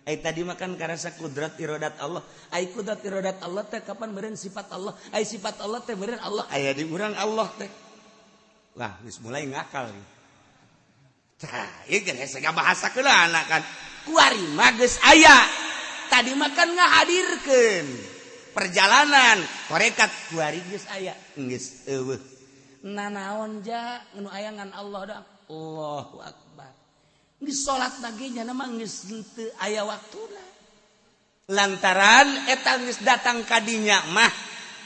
C: Ai tadi makan karasa kudrat iradat Allah. Ai kudrat iradat Allah teh kapan meureun sifat Allah. Ai sifat Allah teh meureun Allah. Aya di urang Allah teh. Wah, geus mulai ngakal nih. Tah, ieu geus sega bahasa keulana kan. Kuari mah geus aya. Tadi makan ngahadirkeun perjalanan korekat kuari geus aya. Geus eueuh. nanaon ja nu ayangan Allah dah Allahu akbar geus salat lagi nya mah geus teu aya waktuna lantaran eta geus datang ka dinya mah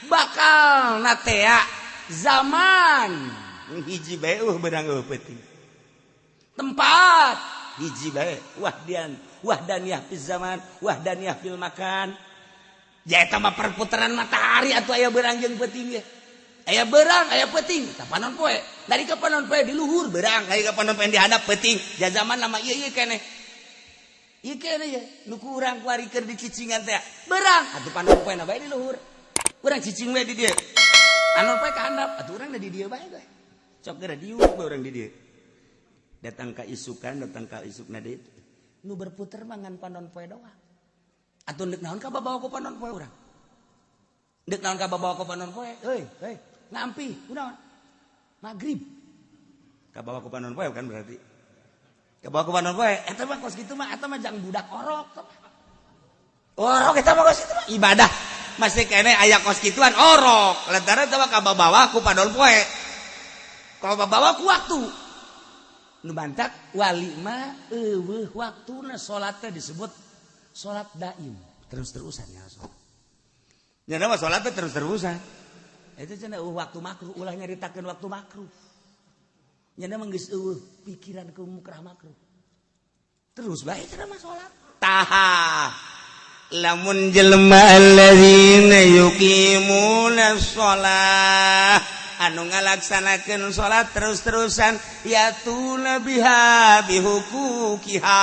C: bakal natea zaman hiji bae beurang peuting tempat hiji bae wahdaniyah fil zaman wahdaniyah fil makan ya eta mah perputaran matahari atuh aya beurang jeung peuting ge aya beurang aya peuting tah panon poe dari ka panon poe di luhur beurang dari ka panon poe di hadap peuting ja zaman lama ieu keneh ieu keneh ya nu kurang kuari keur dicicingan teh beurang atuh panon poe na bae di luhur urang cicing we di dieu panon poe ka handap atuh urang da di dieu bae cok geura diuk bae urang di dieu datang ka isukan datang ka isukna deui nu berputer mangan panon poe doang atuh deuk naon ka babawa ku panon poe urang deuk naon ka babawa ku panon poe euy ngampi kunaon magrib ka bawa ku panon poe kan berarti ka bawa ku panon poe eta mah kos kitu mah eta mah jang budak orok eta mah kos kitu mah ibadah masih kene aya kos kituan orok lantaran eta mah ka bawa ku panon poe ka bawa ku waktu nu bantak wali mah eueuh waktuna salat teh disebut salat daim terus-terusan ya salat nya nama salat teh terus-terusan eta cenah waktu makruh ulah nyaritakeun waktu makruh nya nama geus eueuh pikiran ke mukrah makruh terus bae cenah mah salat taha lamun jelema alladzina yuqimuna shalah anu ngalaksanakeun salat terus-terusan yatuna biha bihuquqiha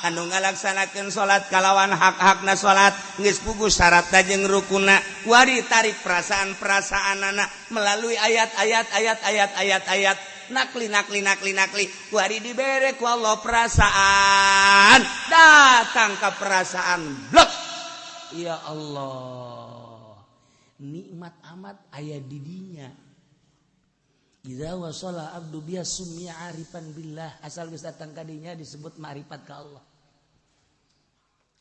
C: anu ngalaksanakeun salat kalawan hak-hakna salat geus puguh syaratna jeung rukunna wari tarik perasaan-perasaanana melalui ayat-ayat nakli wari dibere ku Allah perasaan datang ka perasaan blok ya Allah nikmat amat aya di dinya idza wasala abdu biha summiya arifan billah asal geus datang ka dinya disebut ma'rifat ka Allah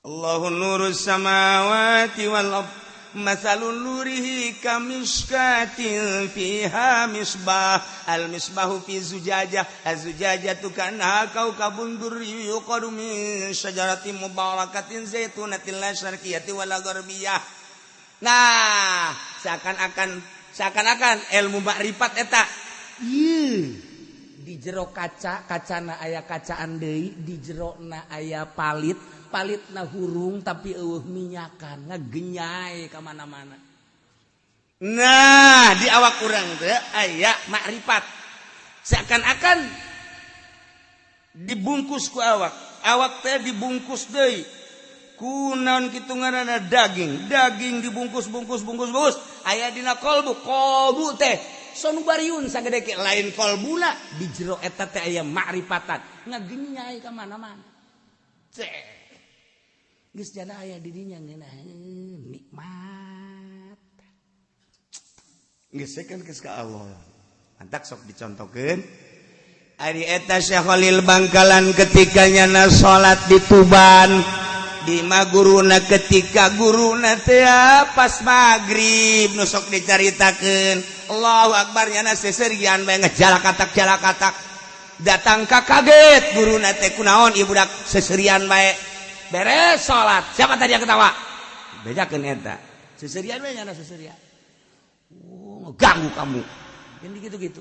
C: Allahu nurus samawati wal ardh masalun nurihi kamiskatin fiha misbah al misbahu fi zujajah az-zujajatu kana kaukabun durri yuqadu min syajaratin mubarakatin zaitunatin la syarqiyati wala gharbiyah nah seakan-akan ilmu makrifat eta di jero kacana aya kacaan deui di jerona aya palitna hurung tapi eueuh minyakan ngagenyai ka mana-mana nah di awak urang teh aya makrifat seakan-akan dibungkus ku awak teh dibungkus deui kunaon kitu ngaranna daging dibungkus aya dina kolbu teh sonu bariun sagede ke lain kolbuna di jero eta teh aya makrifatan ngagenyai ka mana-mana cek geus jana aya di dinya ngeunah nikmat geus sekeun geus ka Allah antak sok dicontokeun ari eta Syekh Khalil Bangkalan ketika nyana salat di Tuban di maguruna ketika guruna teh pas magrib nu sok dicaritakeun Allahu akbar nyana seserian bae ngajalakatak datang ka kaget guruna teh kunaon ieu budak seserian bae beres salat siapa tadi yang ketawa bejakeun eta seserian bae nyana seserian ngeganggu kamu yang gitu-gitu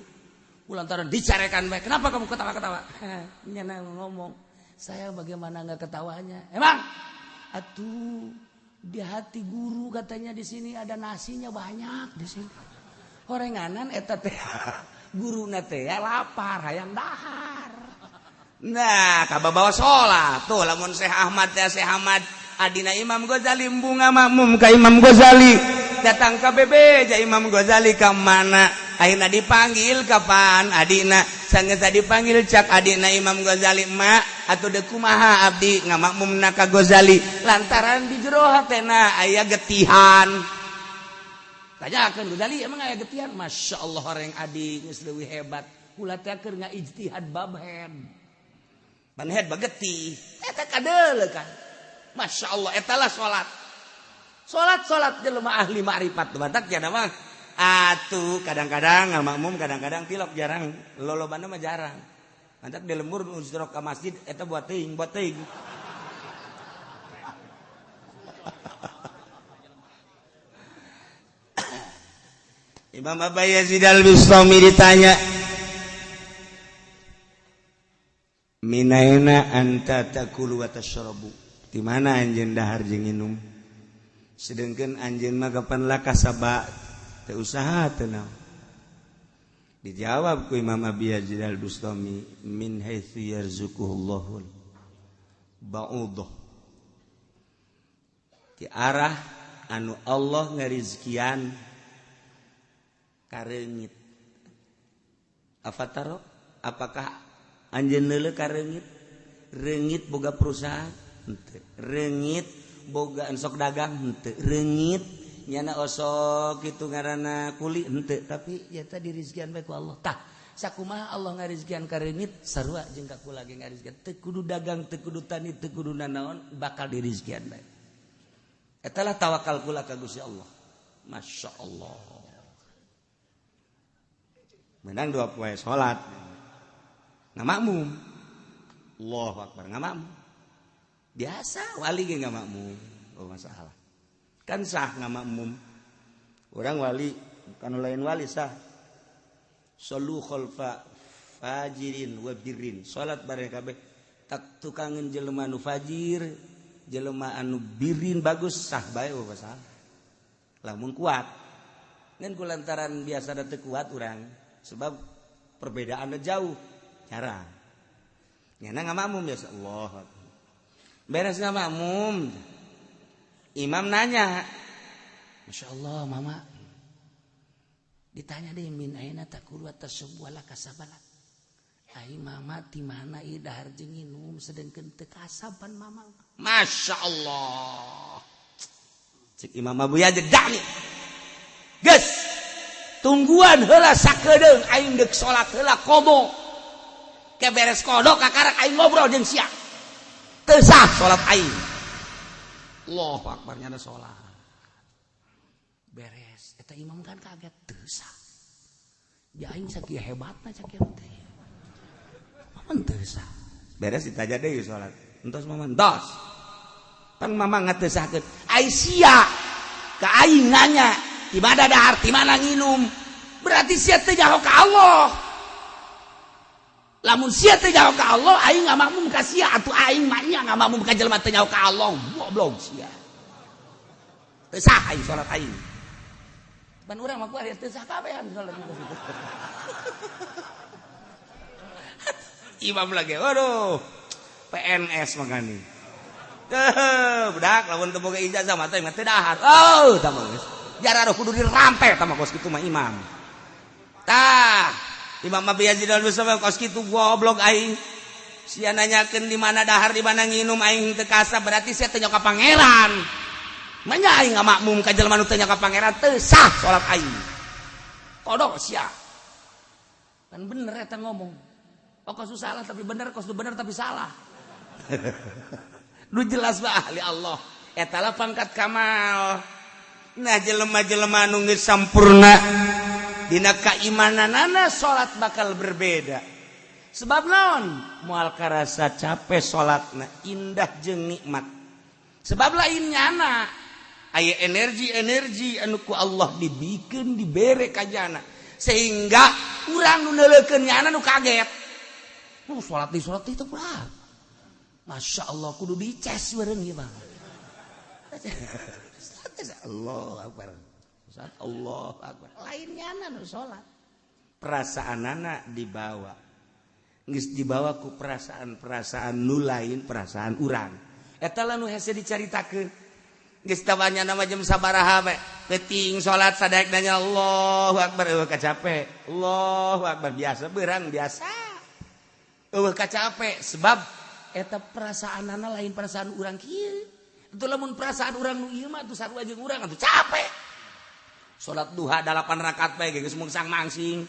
C: lantaran dicarekan bae kenapa kamu ketawa-ketawa nyana ngomong saya bagaimana enggak ketawanya emang atuh di hati guru katanya di sini ada nasinya banyak di sini horenganan eta teh guruna teh lapar hayang dahar nah kababawa salat tuh lamun Syekh Ahmad adina Imam Ghazali bunga makmum ka Imam Ghazali datang ka bebeja Imam Ghazali ka mana akhirna dipanggil kapan adina sangeus dipanggil cak adina Imam Ghazali mak atuh deuk kumaha abdi ngamakmumna ka Ghazali lantaran di jero hatena aya getihan tanyakeun Ghazali emang aya getihan masyaallah horeng adi geus leuwih hebat kula teh keur ngaijtihad bab head ban head bageti eta kadeuleuh kan masyaallah eta lah salat jelema ahli makrifat batak nya mah Atuh kadang-kadang makmum kadang-kadang tilok jarang lolobana mah jarang. Mantak di lembur usrok ka masjid eta buat teuing. Imam Abu Yazid Al-Bustami ditanya, "Minaina anta takulu wa tashrabu?" Di mana anjeun dahar jeung nginum? Sedengkeun anjeun mah kapan laka sabak teu usaha teu naon. Dijawab ku Imam Abu Yazid Al-Bustami, "Min haitsu yarzuquhullahul ba'udah." Di arah anu Allah ngarizkian kareungit. Afataro, apakah anjeun leuleuh kareungit? Reungit boga perusahaan? Henteu. Reungit boga sok dagang? Henteu. Reungit nyana osok kitu ngaranna kuli? Henteu. Tapi ya tadi rizkian bae ku Allah. Tah, sakumaha Allah ngarizkian kareungit sarua jeung ka kula ge ngarizkian. Teu kudu dagang, teu kudu tani, teu kudu nanaon, bakal dirizkian bae. Eta lah tawakal kula ka Gusti Allah. Masyaallah. Menang 2 poe salat ngamakmum, Allahu Akbar ngamakmum biasa, wali ge ngamakmum oh masalah kan sah ngamakmum. Urang wali kan lain wali sah sallu khalfa fajirin wa birrin, salat bareng kabeh tak tukangeun jelema anu fajir jelema anu birrin bagus sah bae oh masalah lamun kuat ngan kulantaran biasa da teu kuat urang sebab perbedaannya jauh jarang. Nyana ngamakmum biasa Allah. Beres ngamakmum. Imam nanya, Masya Allah mama. Ditanya deh min aina takulu atas sebuah kasabalat. Ai mama di mana ieu dahar jeung nginum sedengkeun teu kasaban mama. Masya Allah. Cik Imam Abu Yazid dani. Geus tungguan heula sakedeung aing deuk salat heula komo. Ke beres kodok kakarak aing ngobrol jeung sia. Teu sah salat aing. Allahu Akbar nyana salat. Beres eta imam kan kaget teu sah. Ya aing sakieu hebatna sakieu teh. Maman teu sah. Beres ditanya deui salat. Entos maman entos. Pan mama ngateu sahkeun. Ai sia ka aing nanya di mana dahar, di mana nginum. Berarti sia teh jauh ka Allah. Lamun sia teh jauh ka Allah, aing ngamakmum ka sia atuh aing mah nya ngamakmum ka jelema teh jauh ka Allah. Goblok sia. Teu sah aing salat aing. Ban urang mah ku ari teu sah kabehan salat ka situ. Imam lagi, waduh. PNS magani. Budak lamun teu boga ijazah mah teh teu dahar. Oh, tah geus. Jararo kudu dirampe sama kos kitu mah imam. Tah, Imam Abu Yazid Al-Bustami kos kitu goblok aing. Sia nanyakeun di mana dahar, di mana nginum aing teu kasab, berarti sia teu nyoka pangeran. Manya aing ngamakmum ka jelema nu teu nyoka pangeran teu sah salat aing. Kodok sia. Kan bener eta ngomong. Oh kos salah tapi bener, kos bener tapi salah. Nu jelas ba ahli Allah. Eta lah pangkat kamal. Nah jelema-jelema anu geus sampurna dina kaimananana salat bakal berbeda. Sebab naon? Moal karasa capek salatna indah jeung nikmat. Sebab lain nyana aya energi-energi anu ku Allah dibikeun dibere ka jana sehingga urang nu neuleukeun nyana nu kaget. Salat itu kumaha? Masya Allah kudu dices beureun ieu mah. Allahu Akbar. Allahu Akbar. Lainnya anu salat. Perasaanana dibawa. Geus dibawa ku perasaan-perasaan nu lain perasaan urang. Eta lah nu hese dicaritakeun. Geus tabanya nama jam sabaraha we. Peuting salat sadaek nanya Allahu Akbar eueuh kacape. Allahu Akbar biasa beurang biasa. Eueuh kacape sebab eta perasaanana lain perasaan urang kieu. Itu lamun perasaan urang nu ieu mah tuh sarua jeung urang atuh capek. Salat duha 8 rakaat bae geus mung sang mangsing.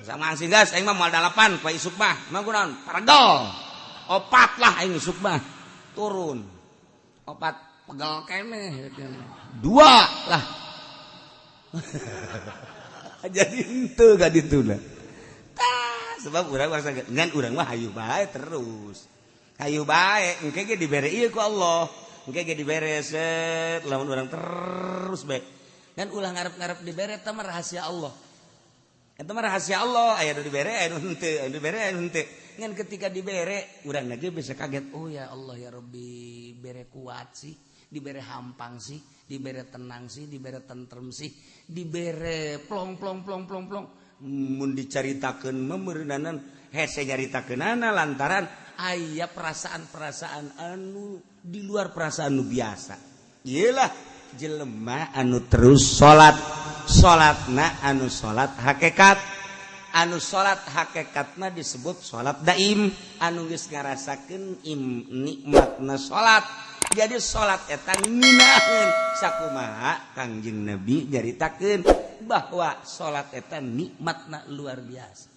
C: Sang mangsing guys, aing mah moal 8 poe isuk mah. Mah kunaon? Paregol. 4 lah aing isuk mah. Turun. 4 pegel keneh. 2 lah. jadi itu gak dituna sebab urang merasa ngan urang mah hayu bae terus hayu bae engke ge dibere ieu ku Allah engke ge dibere set lamun urang terus bae kan ulah ngarep-ngarep dibere eta mah rahasia Allah eta mah rahasia Allah aya nu dibere aya nu henteu anu dibere aya nu henteu ngan ketika dibere urang ge bisa kaget oh ya Allah ya Rabbi bere kuat sih dibere hampang sih dibere tenang sih dibere tentrem sih dibere plong mun dicaritakeun memeureunanan hese nyaritakeunana lantaran aya perasaan-perasaan anu di luar perasaan nu biasa iyalah jelema anu terus salatna anu salat hakikat anu salat hakikatna disebut salat daim anu geus ngarasakeun nikmatna salat jadi salat eta nginaheun sakumaha Kangjeng Nabi nyaritakeun bahwa salat eta nikmatna luar biasa